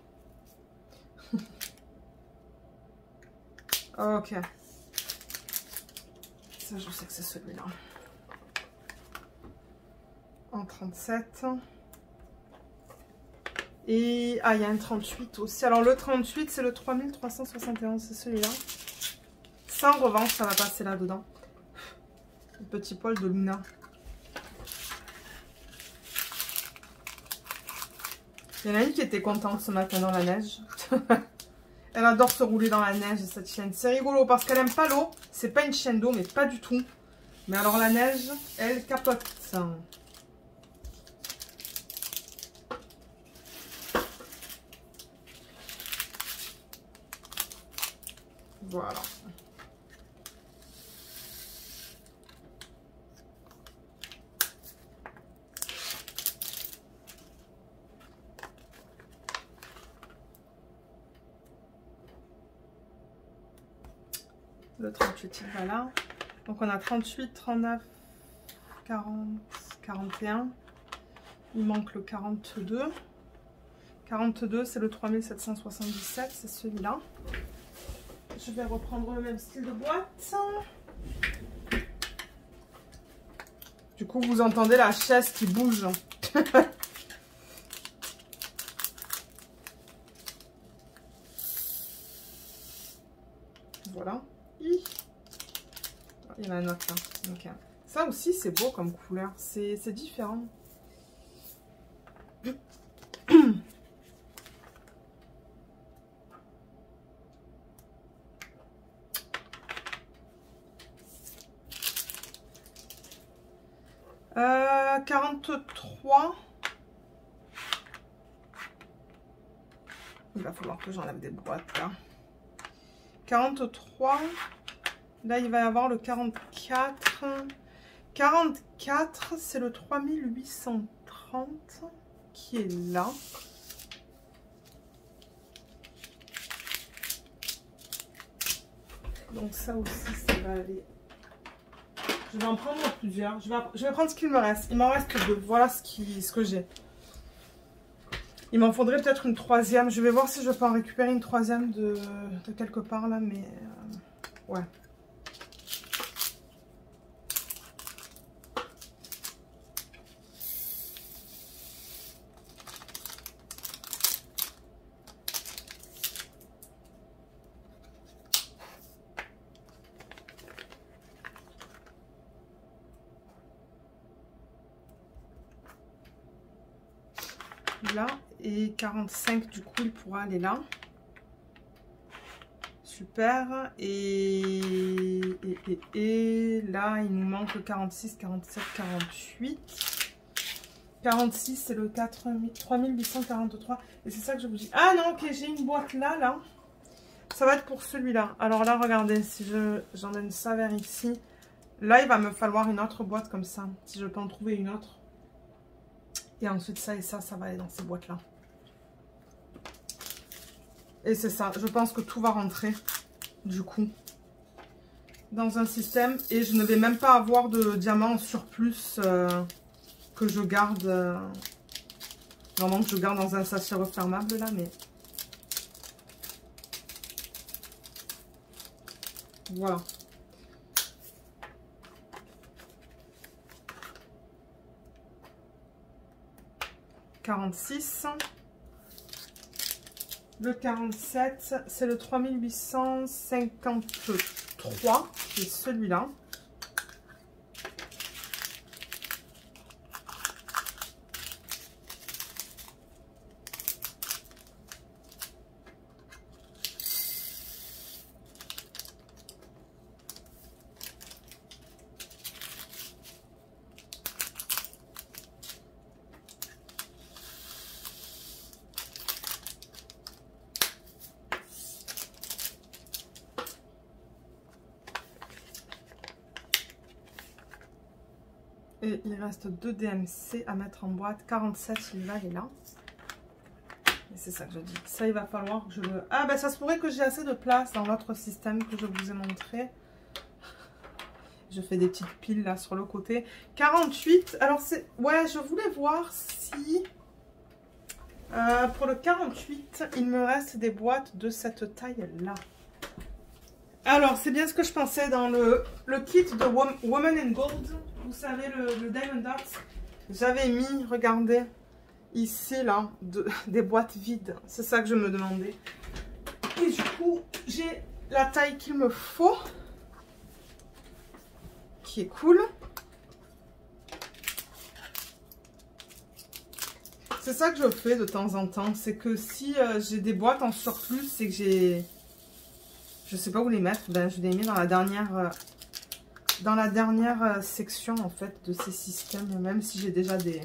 Ok. Ça, je sais que c'est celui-là. En 37. Et ah, il y a un 38 aussi. Alors, le 38, c'est le 3371. C'est celui-là. Ça, en revanche, ça va passer là-dedans. Le petit poil de Luna. Il y en a une qui était contente ce matin dans la neige. Elle adore se rouler dans la neige, cette chienne. C'est rigolo parce qu'elle aime pas l'eau. C'est pas une chienne d'eau, mais pas du tout. Mais alors la neige, elle capote. Voilà. Le 38, il va là. Donc on a 38, 39, 40, 41. Il manque le 42. 42, c'est le 3777, c'est celui-là. Je vais reprendre le même style de boîte. Du coup, vous entendez la chaise qui bouge. Voilà. Il y en a un autre là. Okay. Ça aussi, c'est beau comme couleur. C'est différent. 43. Il va falloir que j'enlève des boîtes là. 43. Là, il va y avoir le 44. 44, c'est le 3830 qui est là. Donc ça aussi, ça va aller. Je vais en prendre plusieurs. Je vais prendre ce qu'il me reste. Il m'en reste 2. Voilà ce que j'ai. Il m'en faudrait peut-être une troisième. Je vais voir si je peux en récupérer une troisième de quelque part là. Mais ouais. Là et 45 du coup il pourra aller là. Super. Et là il nous manque le 46, 47, 48. 46 c'est le 3843 et c'est ça que je vous dis. Ah non, ok, j'ai une boîte là. Ça va être pour celui-là. Alors là regardez, si j'emmène ça vers ici, là il va me falloir une autre boîte comme ça, si je peux en trouver une autre. Et ensuite ça et ça va aller dans ces boîtes là. Et c'est ça, je pense que tout va rentrer du coup dans un système. Et je ne vais même pas avoir de diamants en surplus que je garde. Normalement que je garde dans un sachet refermable là, mais... Voilà. « 46. Le 47, c'est le 3853, qui est celui-là. Et il reste 2 DMC à mettre en boîte. 47, il va aller là. Et c'est ça que je dis. Ça, il va falloir que je le... Ah, ben ça se pourrait que j'ai assez de place dans l'autre système que je vous ai montré. Je fais des petites piles là sur le côté. 48, alors c'est... Ouais, je voulais voir si... pour le 48, il me reste des boîtes de cette taille-là. Alors, c'est bien ce que je pensais dans le kit de Woman in Gold. Vous savez, le Diamond Dots. J'avais mis, regardez, ici, là, des boîtes vides. C'est ça que je me demandais. Et du coup, j'ai la taille qu'il me faut. Qui est cool. C'est ça que je fais de temps en temps. C'est que si j'ai des boîtes en surplus, c'est que j'ai... Je sais pas où les mettre. Ben, je les mets dans la dernière... section en fait de ces systèmes, même si j'ai déjà des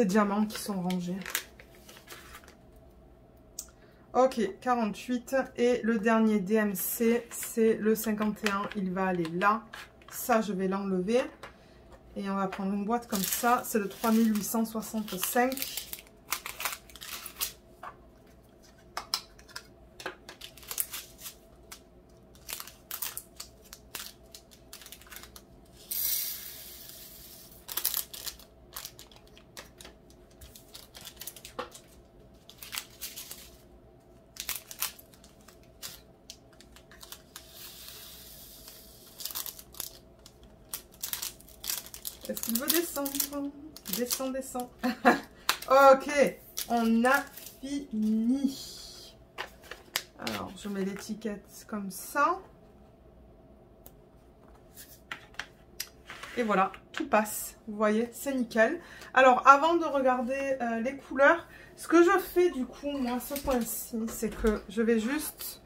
diamants qui sont rangés. Ok, 48 et le dernier DMC c'est le 51, il va aller là. Ça je vais l'enlever et on va prendre une boîte comme ça, c'est le 3865. Est-ce qu'il veut descendre? Descend, descend. Ok, on a fini. Alors, je mets l'étiquette comme ça. Et voilà, tout passe. Vous voyez, c'est nickel. Alors, avant de regarder les couleurs, ce que je fais du coup, moi, ce point-ci, c'est que je vais juste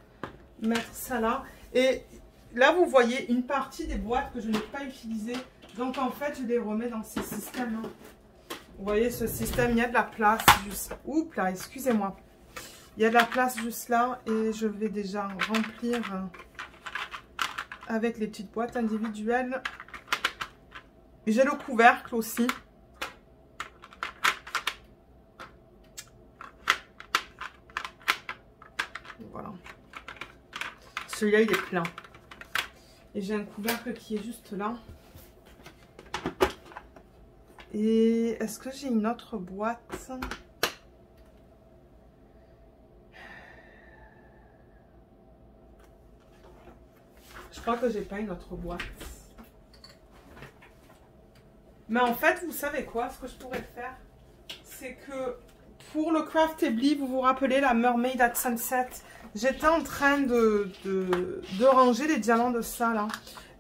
mettre ça là. Et là, vous voyez une partie des boîtes que je n'ai pas utilisées. Donc, en fait, je les remets dans ces systèmes. Vous voyez, ce système, il y a de la place juste... Oups là, excusez-moi. Il y a de la place juste là. Et je vais déjà remplir avec les petites boîtes individuelles. J'ai le couvercle aussi. Voilà. Celui-là, il est plein. Et j'ai un couvercle qui est juste là. Et est-ce que j'ai une autre boîte? Je crois que j'ai pas une autre boîte. Mais en fait, vous savez quoi? Ce que je pourrais faire, c'est que pour le Craftedly, vous vous rappelez la Mermaid at Sunset? J'étais en train de ranger les diamants de ça, là.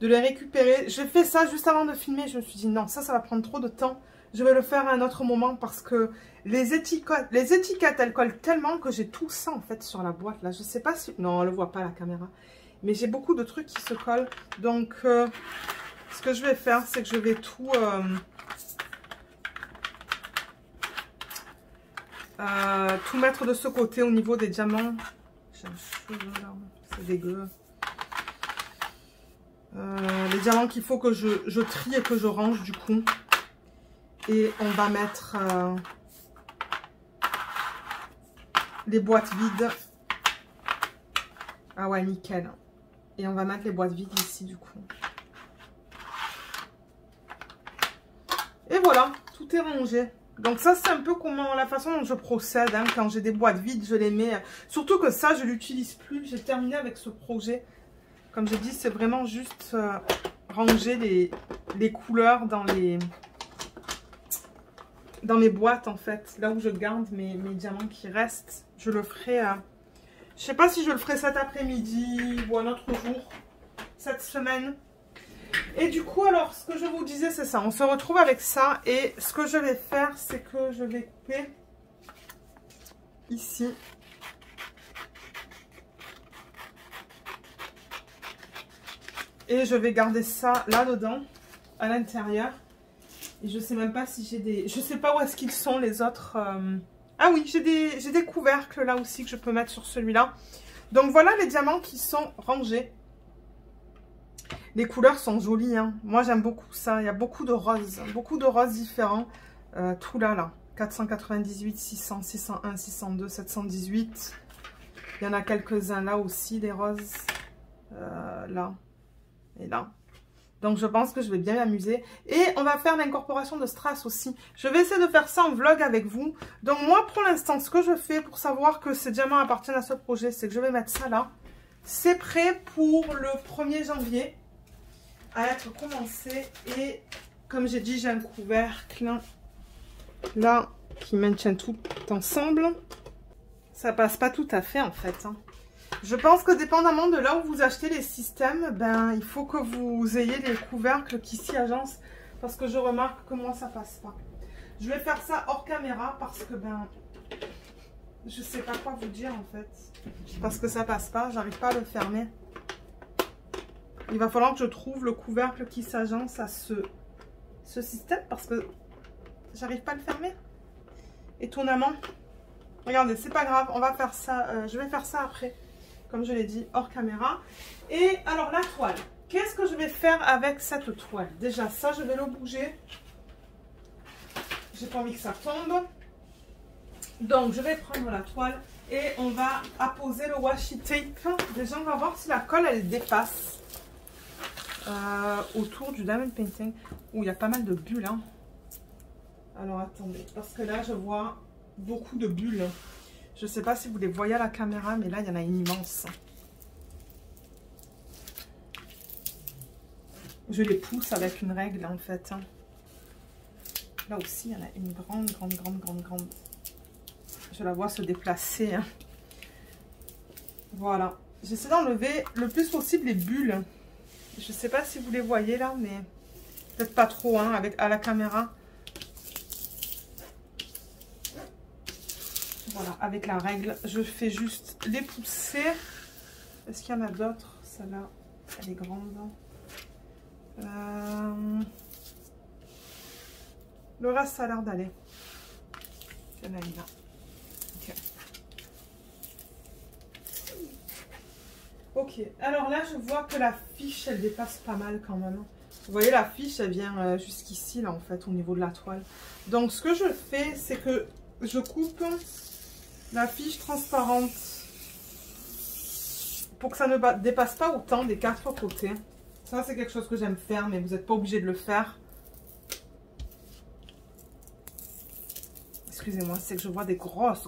De les récupérer. J'ai fait ça juste avant de filmer. Je me suis dit non, ça va prendre trop de temps. Je vais le faire à un autre moment parce que les étiquettes, elles collent tellement que j'ai tout ça en fait sur la boîte là. Je sais pas si... Non, on le voit pas à la caméra. Mais j'ai beaucoup de trucs qui se collent. Donc, ce que je vais faire, c'est que je vais tout... tout mettre de ce côté au niveau des diamants. J'ai un cheveu là. C'est dégueu. Les diamants qu'il faut que je trie et que je range du coup. Et on va mettre les boîtes vides. Ah ouais, nickel. Et on va mettre les boîtes vides ici du coup. Et voilà, tout est rangé. Donc ça, c'est un peu comment la façon dont je procède. Hein. Quand j'ai des boîtes vides, je les mets. Surtout que ça, je l'utilise plus. J'ai terminé avec ce projet. Comme j'ai dit, c'est vraiment juste ranger les couleurs dans mes boîtes, en fait. Là où je garde mes diamants qui restent. Je le ferai... je sais pas si je le ferai cet après-midi ou un autre jour. Cette semaine. Et du coup, alors, ce que je vous disais, c'est ça. On se retrouve avec ça. Et ce que je vais faire, c'est que je vais couper ici. Et je vais garder ça là-dedans, à l'intérieur. Et je sais même pas si j'ai des... Je sais pas où est-ce qu'ils sont, les autres... Ah oui, j'ai des couvercles là aussi que je peux mettre sur celui-là. Donc voilà les diamants qui sont rangés. Les couleurs sont jolies, hein. Moi, j'aime beaucoup ça. Il y a beaucoup de roses différents. Tout là. 498, 600, 601, 602, 718. Il y en a quelques-uns là aussi, des roses. Là et là. Donc, je pense que je vais bien m'amuser. Et on va faire l'incorporation de strass aussi. Je vais essayer de faire ça en vlog avec vous. Donc, moi, pour l'instant, ce que je fais pour savoir que ces diamants appartiennent à ce projet, c'est que je vais mettre ça là. C'est prêt pour le 1er janvier. À être commencé. Et comme j'ai dit, j'ai un couvercle là qui maintient tout ensemble. Ça passe pas tout à fait en fait. Hein. Je pense que dépendamment de là où vous achetez les systèmes, ben il faut que vous ayez les couvercles qui s'y agencent. Parce que je remarque que moi ça passe pas. Je vais faire ça hors caméra parce que ben je sais pas quoi vous dire en fait. Parce que ça passe pas, j'arrive pas à le fermer. Il va falloir que je trouve le couvercle qui s'agence à ce système parce que j'arrive pas à le fermer. Étonnamment. Regardez, c'est pas grave, on va faire ça. Je vais faire ça après, comme je l'ai dit, hors caméra. Et alors la toile. Qu'est-ce que je vais faire avec cette toile? Déjà, ça, je vais le bouger. J'ai pas envie que ça tombe. Donc, je vais prendre la toile et on va apposer le washi tape. Déjà, on va voir si la colle, elle dépasse. Autour du diamond painting où il y a pas mal de bulles hein. Alors attendez, parce que là je vois beaucoup de bulles. Je sais pas si vous les voyez à la caméra, mais là il y en a une immense. Je les pousse avec une règle en fait hein. Là aussi il y en a une grande. Je la vois se déplacer hein. Voilà, j'essaie d'enlever le plus possible les bulles. Je sais pas si vous les voyez là, mais peut-être pas trop hein, à la caméra. Voilà, avec la règle, je fais juste les pousser. Est-ce qu'il y en a d'autres? Celle-là, elle est grande. Le reste, ça a l'air d'aller. Il y en a une là. Ok, alors là je vois que la fiche elle dépasse pas mal quand même. Vous voyez la fiche elle vient jusqu'ici là en fait au niveau de la toile. Donc ce que je fais c'est que je coupe la fiche transparente pour que ça ne dépasse pas autant des 4 côtés. Ça c'est quelque chose que j'aime faire mais vous n'êtes pas obligé de le faire. Excusez-moi, c'est que je vois des grosses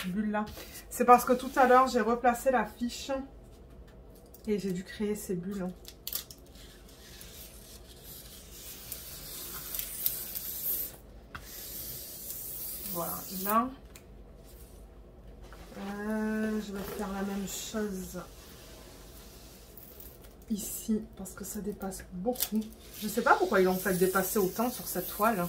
bulles là. C'est parce que tout à l'heure j'ai replacé la fiche. Et j'ai dû créer ces bulles. Voilà, là. Je vais faire la même chose ici parce que ça dépasse beaucoup. Je ne sais pas pourquoi ils l'ont fait dépasser autant sur cette toile.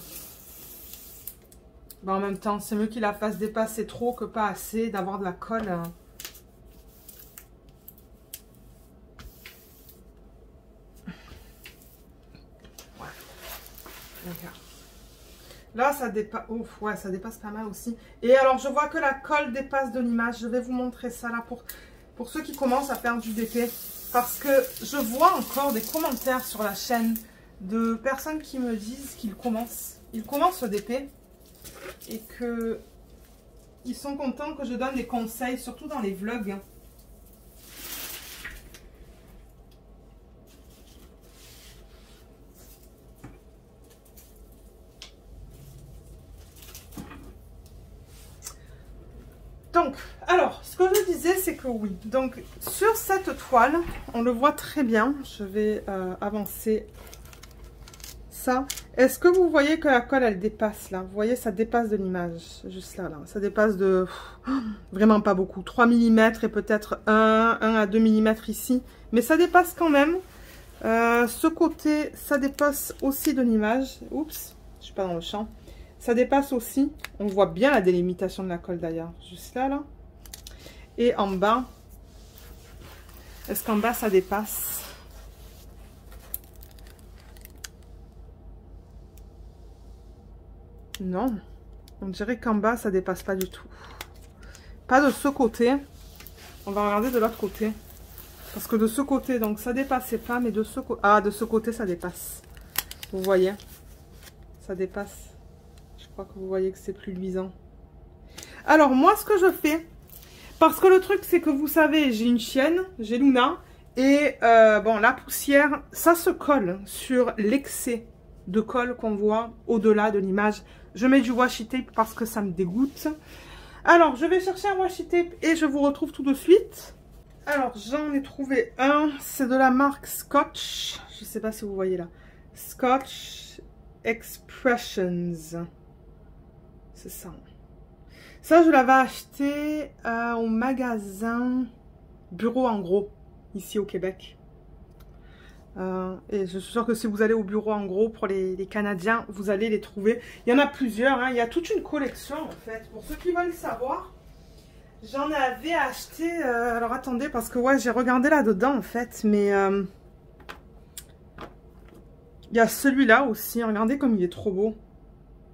Ben, en même temps, c'est mieux qu'ils la fassent dépasser trop que pas assez, d'avoir de la colle. Là, ça dépasse. Ouf, ouais, ça dépasse pas mal aussi. Et alors, je vois que la colle dépasse de l'image. Je vais vous montrer ça là pour ceux qui commencent à faire du DP. Parce que je vois encore des commentaires sur la chaîne de personnes qui me disent qu'ils commencent le DP. Et que ils sont contents que je donne des conseils, surtout dans les vlogs. Alors, ce que je disais, c'est que oui. Donc, sur cette toile, on le voit très bien. Je vais avancer ça. Est-ce que vous voyez que la colle, elle dépasse là? Vous voyez, ça dépasse de l'image. Juste là, là. Ça dépasse de... vraiment pas beaucoup. 3 mm et peut-être 1 à 2 mm ici. Mais ça dépasse quand même. Ce côté, ça dépasse aussi de l'image. Oups, je suis pas dans le champ. Ça dépasse aussi. On voit bien la délimitation de la colle d'ailleurs. Juste là, là. Et en bas, est-ce qu'en bas, ça dépasse? Non. On dirait qu'en bas, ça dépasse pas du tout. Pas de ce côté. On va regarder de l'autre côté. Parce que de ce côté, donc ça dépassait pas, mais de ce côté... Ah, de ce côté, ça dépasse. Vous voyez? Ça dépasse. Je crois que vous voyez que c'est plus luisant. Alors, moi, ce que je fais... Parce que le truc, c'est que vous savez, j'ai une chienne, j'ai Luna. Et, bon, la poussière, ça se colle sur l'excès de colle qu'on voit au-delà de l'image. Je mets du washi tape parce que ça me dégoûte. Alors, je vais chercher un washi tape et je vous retrouve tout de suite. Alors, j'en ai trouvé un. C'est de la marque Scotch. Je ne sais pas si vous voyez là. Scotch Expressions. C'est ça. Ça, je l'avais acheté au magasin Bureau en Gros, ici au Québec. Et je suis sûre que si vous allez au Bureau en Gros, pour les Canadiens, vous allez les trouver. Il y en a plusieurs, hein. Il y a toute une collection en fait. Pour ceux qui veulent savoir, j'en avais acheté... alors attendez, parce que ouais, j'ai regardé là-dedans en fait. Mais il y a celui-là aussi. Regardez comme il est trop beau.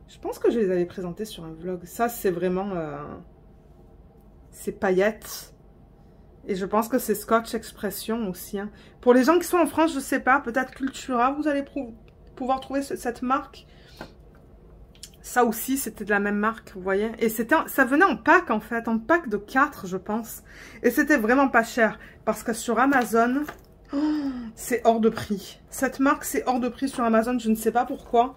Je pense que je les avais présentés sur un vlog. Ça, c'est vraiment... c'est paillettes. Et je pense que c'est Scotch Expression aussi. Hein. Pour les gens qui sont en France, je sais pas. Peut-être Cultura, vous allez pouvoir trouver cette marque. Ça aussi, c'était de la même marque, vous voyez. Et ça venait en pack, en fait. En pack de 4, je pense. Et c'était vraiment pas cher. Parce que sur Amazon, oh, c'est hors de prix. Cette marque, c'est hors de prix sur Amazon. Je ne sais pas pourquoi.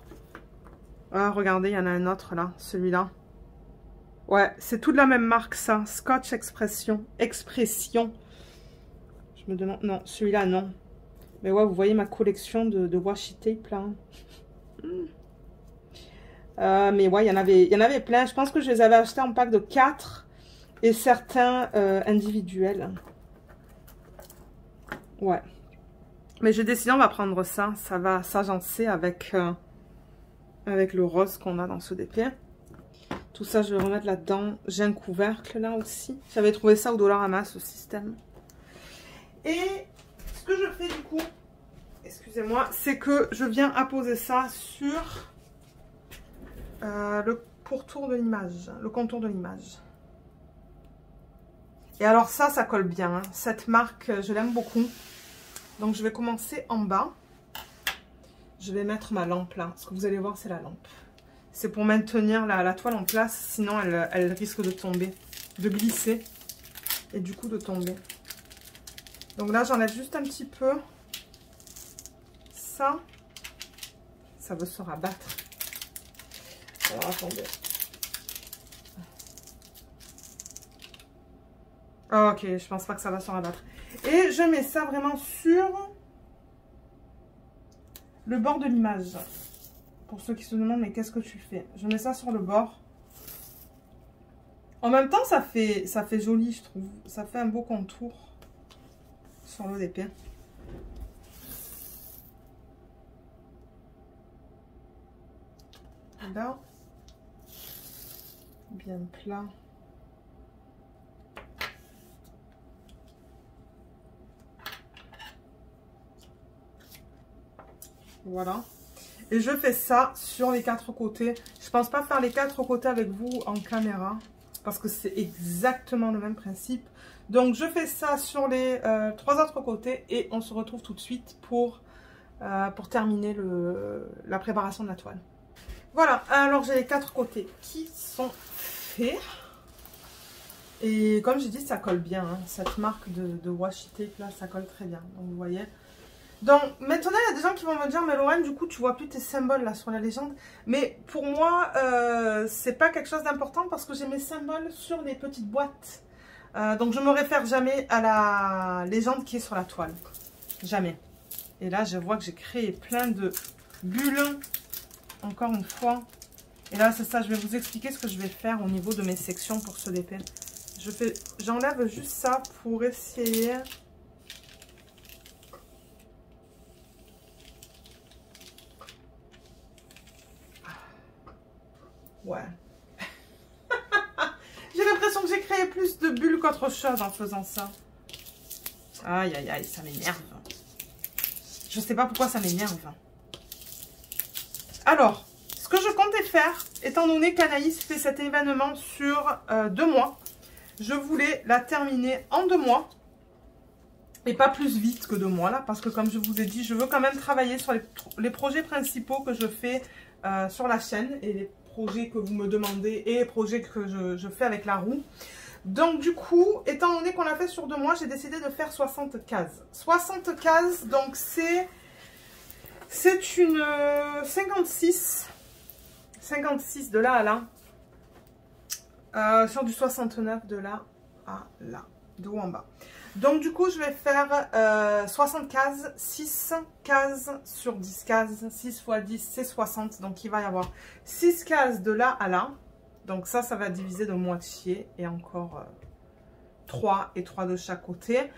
Ah, regardez, il y en a un autre là, celui-là. Ouais, c'est tout de la même marque ça. Scotch Expression. Expression. Je me demande... Non, celui-là, non. Mais ouais, vous voyez ma collection de washi tape là. Mais ouais, il y en avait plein. Je pense que je les avais achetés en pack de 4. Et certains individuels. Ouais. Mais j'ai décidé, on va prendre ça. Ça va s'agencer avec... avec le rose qu'on a dans ce dépôt. Tout ça, je vais remettre là-dedans. J'ai un couvercle là aussi. J'avais trouvé ça au Dollarama, ce système. Et ce que je fais du coup, excusez-moi, c'est que je viens apposer ça sur le pourtour de l'image, le contour de l'image. Et alors ça colle bien. Hein. Cette marque, je l'aime beaucoup. Donc je vais commencer en bas. Je vais mettre ma lampe là. Ce que vous allez voir, c'est la lampe. C'est pour maintenir la toile en place. Sinon, elle risque de tomber, de glisser. Et du coup, de tomber. Donc là, j'enlève juste un petit peu. Ça veut se rabattre. Alors, attendez. Ok, je pense pas que ça va se rabattre. Et je mets ça vraiment sur... le bord de l'image. Pour ceux qui se demandent, mais qu'est-ce que tu fais? Je mets ça sur le bord. En même temps, ça fait joli, je trouve. Ça fait un beau contour sur le dépôt. Là, bien plat. Voilà. Et je fais ça sur les 4 côtés. Je pense pas faire les 4 côtés avec vous en caméra. Parce que c'est exactement le même principe. Donc je fais ça sur les 3 autres côtés. Et on se retrouve tout de suite pour terminer la préparation de la toile. Voilà. Alors j'ai les 4 côtés qui sont faits. Et comme j'ai dit, ça colle bien. Hein. Cette marque de washi tape là, ça colle très bien. Donc vous voyez. Donc maintenant il y a des gens qui vont me dire, mais Lorraine, du coup tu vois plus tes symboles là sur la légende. Mais pour moi c'est pas quelque chose d'important parce que j'ai mes symboles sur des petites boîtes Donc je me réfère jamais à la légende qui est sur la toile. Jamais. Et là, je vois que j'ai créé plein de bulles. Encore une fois. Et là, c'est ça. Je vais vous expliquer ce que je vais faire au niveau de mes sections pour ce DP. J'enlève juste ça pour essayer... Ouais. J'ai l'impression que j'ai créé plus de bulles qu'autre chose en faisant ça. Aïe, aïe, aïe, ça m'énerve. Je sais pas pourquoi ça m'énerve. Alors, ce que je comptais faire, étant donné qu'Anaïs fait cet événement sur 2 mois, je voulais la terminer en 2 mois. Et pas plus vite que 2 mois là, parce que comme je vous ai dit, je veux quand même travailler sur les projets principaux que je fais sur la chaîne. Et les projets que vous me demandez et les projets que je fais avec la roue. Donc du coup, étant donné qu'on l'a fait sur 2 mois, j'ai décidé de faire 60 cases. 60 cases, donc c'est une 56 de là à là. Sur du 69 de là à là, de haut en bas. Donc du coup, je vais faire 60 cases, 6 cases sur 10 cases, 6 x 10, c'est 60. Donc il va y avoir 6 cases de là à là. Donc ça va diviser de moitié et encore 3 et 3 de chaque côté.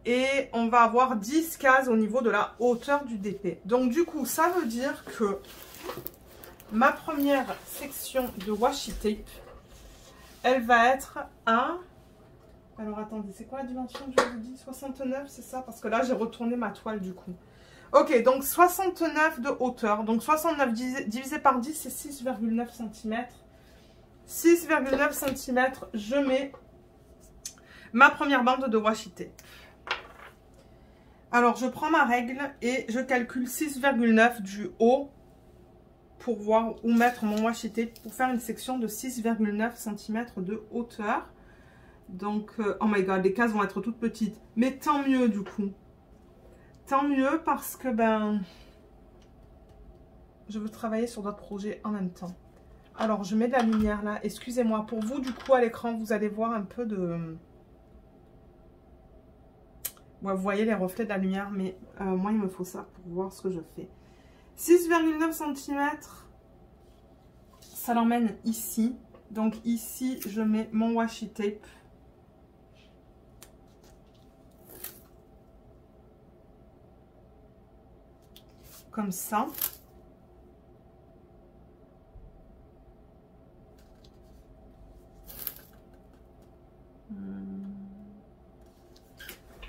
Et on va avoir 10 cases au niveau de la hauteur du DP. Donc du coup, ça veut dire que ma première section de washi tape, elle va être à... Alors attendez, c'est quoi la dimension que je vous dis? 69, c'est ça? Parce que là, j'ai retourné ma toile du coup. Ok, donc 69 de hauteur. Donc 69 divisé par 10, c'est 6,9 cm. 6,9 cm, je mets ma première bande de washi tape. Alors, je prends ma règle et je calcule 6,9 du haut pour voir où mettre mon washi tape pour faire une section de 6,9 cm de hauteur. Donc, oh my god, les cases vont être toutes petites. Mais tant mieux du coup. Tant mieux parce que, je veux travailler sur d'autres projets en même temps. Alors, je mets de la lumière là. Excusez-moi, pour vous, du coup, à l'écran, vous allez voir un peu de... Ouais, vous voyez les reflets de la lumière, mais moi, il me faut ça pour voir ce que je fais. 6,9 cm, ça l'emmène ici. Donc, ici, je mets mon washi tape. Comme ça.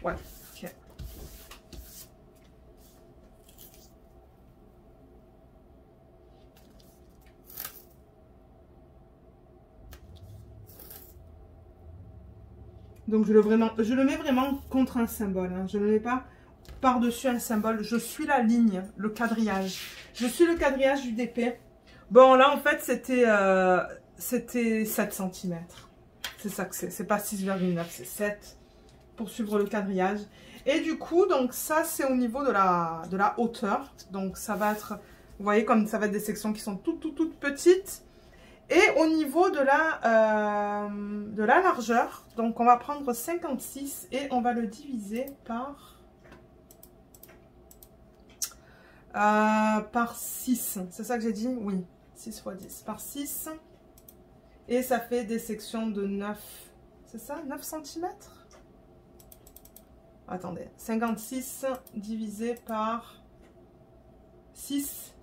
Ouais, ok. Donc je le mets vraiment contre un symbole. Hein. Je ne le mets pas par-dessus un symbole. Je suis la ligne, le quadrillage. Je suis le quadrillage du DP. Bon, là, en fait, c'était 7 cm. C'est ça que c'est. C'est pas 6,9, c'est 7 pour suivre le quadrillage. Et du coup, donc ça, c'est au niveau de la hauteur. Donc ça va être, vous voyez, comme ça va être des sections qui sont toutes petites. Et au niveau de la largeur, donc on va prendre 56 et on va le diviser par 6. C'est ça que j'ai dit? Oui, 6 x 10 par 6. Et ça fait des sections de 9. C'est ça? 9 cm? Attendez. 56 divisé par 6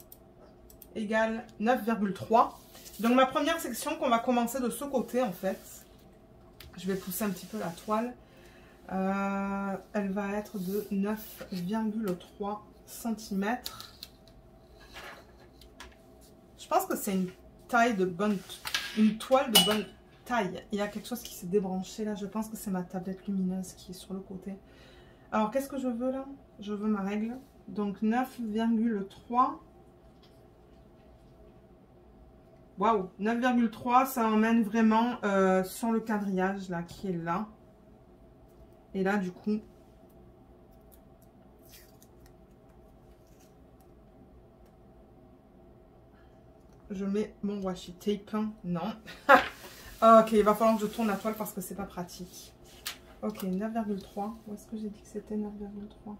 égale 9,3. Donc ma première section qu'on va commencer de ce côté en fait, je vais pousser un petit peu la toile, elle va être de 9,3 cm. Je pense que c'est une toile de bonne taille. Il y a quelque chose qui s'est débranché là, je pense que c'est ma tablette lumineuse qui est sur le côté. Alors qu'est-ce que je veux là? Je veux ma règle, donc 9,3. Waouh, 9,3, ça emmène vraiment sur le quadrillage là, qui est là. Et là, du coup, je mets mon washi tape. Non. Ok, il va falloir que je tourne la toile parce que c'est pas pratique. Ok, 9,3. Où est-ce que j'ai dit que c'était 9,3?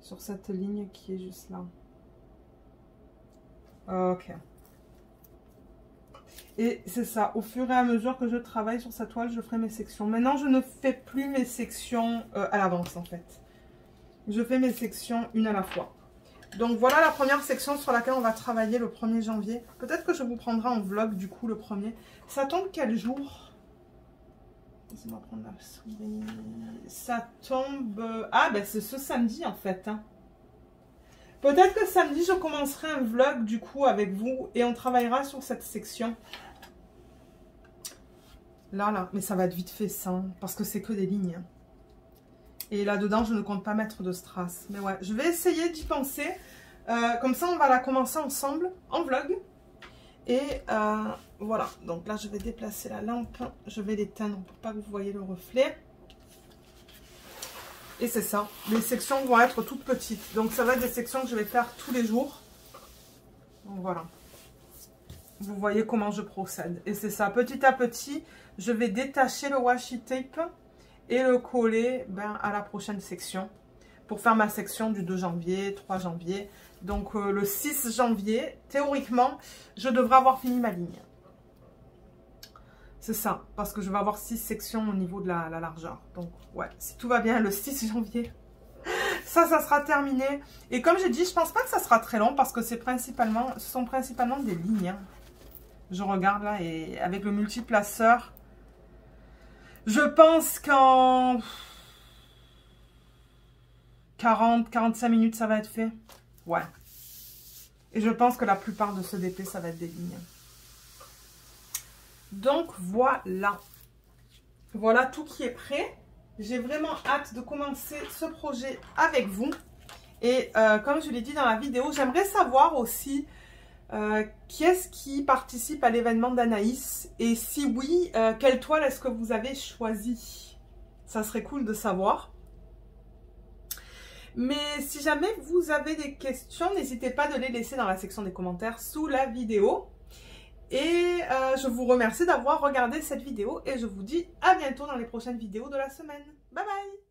Sur cette ligne qui est juste là. Ok. Et c'est ça, au fur et à mesure que je travaille sur cette toile, je ferai mes sections. Maintenant, je ne fais plus mes sections à l'avance, en fait. Je fais mes sections une à la fois. Donc, voilà la première section sur laquelle on va travailler le 1er janvier. Peut-être que je vous prendrai en vlog, du coup, le 1er. Ça tombe quel jour? Laissez-moi prendre la souris. Ça tombe... Ah, ben c'est ce samedi, en fait. Hein. Peut-être que samedi, je commencerai un vlog, du coup, avec vous. Et on travaillera sur cette section. Là. Mais ça va être vite fait, ça. Hein, parce que c'est que des lignes. Et là-dedans, je ne compte pas mettre de strass. Mais ouais, je vais essayer d'y penser. Comme ça, on va la commencer ensemble, en vlog. Et voilà. Donc là, je vais déplacer la lampe. Je vais l'éteindre pour pas que vous voyez le reflet. Et c'est ça. Les sections vont être toutes petites. Donc ça va être des sections que je vais faire tous les jours. Donc voilà. Vous voyez comment je procède. Et c'est ça. Petit à petit, je vais détacher le washi tape et le coller à la prochaine section. Pour faire ma section du 2 janvier, 3 janvier. Donc le 6 janvier, théoriquement, je devrais avoir fini ma ligne. C'est ça, parce que je vais avoir 6 sections au niveau de la largeur. Donc ouais, si tout va bien, le 6 janvier, ça sera terminé. Et comme j'ai dit, je pense pas que ça sera très long parce que ce sont principalement des lignes. Hein. Je regarde là et avec le multiplaceur, je pense qu'en 40-45 minutes, ça va être fait. Ouais. Et je pense que la plupart de ce DP, ça va être des lignes. Donc, voilà. Voilà tout qui est prêt. J'ai vraiment hâte de commencer ce projet avec vous. Et comme je l'ai dit dans la vidéo, j'aimerais savoir aussi qui est-ce qui participe à l'événement d'Anaïs. Et si oui, quelle toile est-ce que vous avez choisi? Ça serait cool de savoir. Mais si jamais vous avez des questions, n'hésitez pas de les laisser dans la section des commentaires sous la vidéo. Et je vous remercie d'avoir regardé cette vidéo et je vous dis à bientôt dans les prochaines vidéos de la semaine. Bye bye!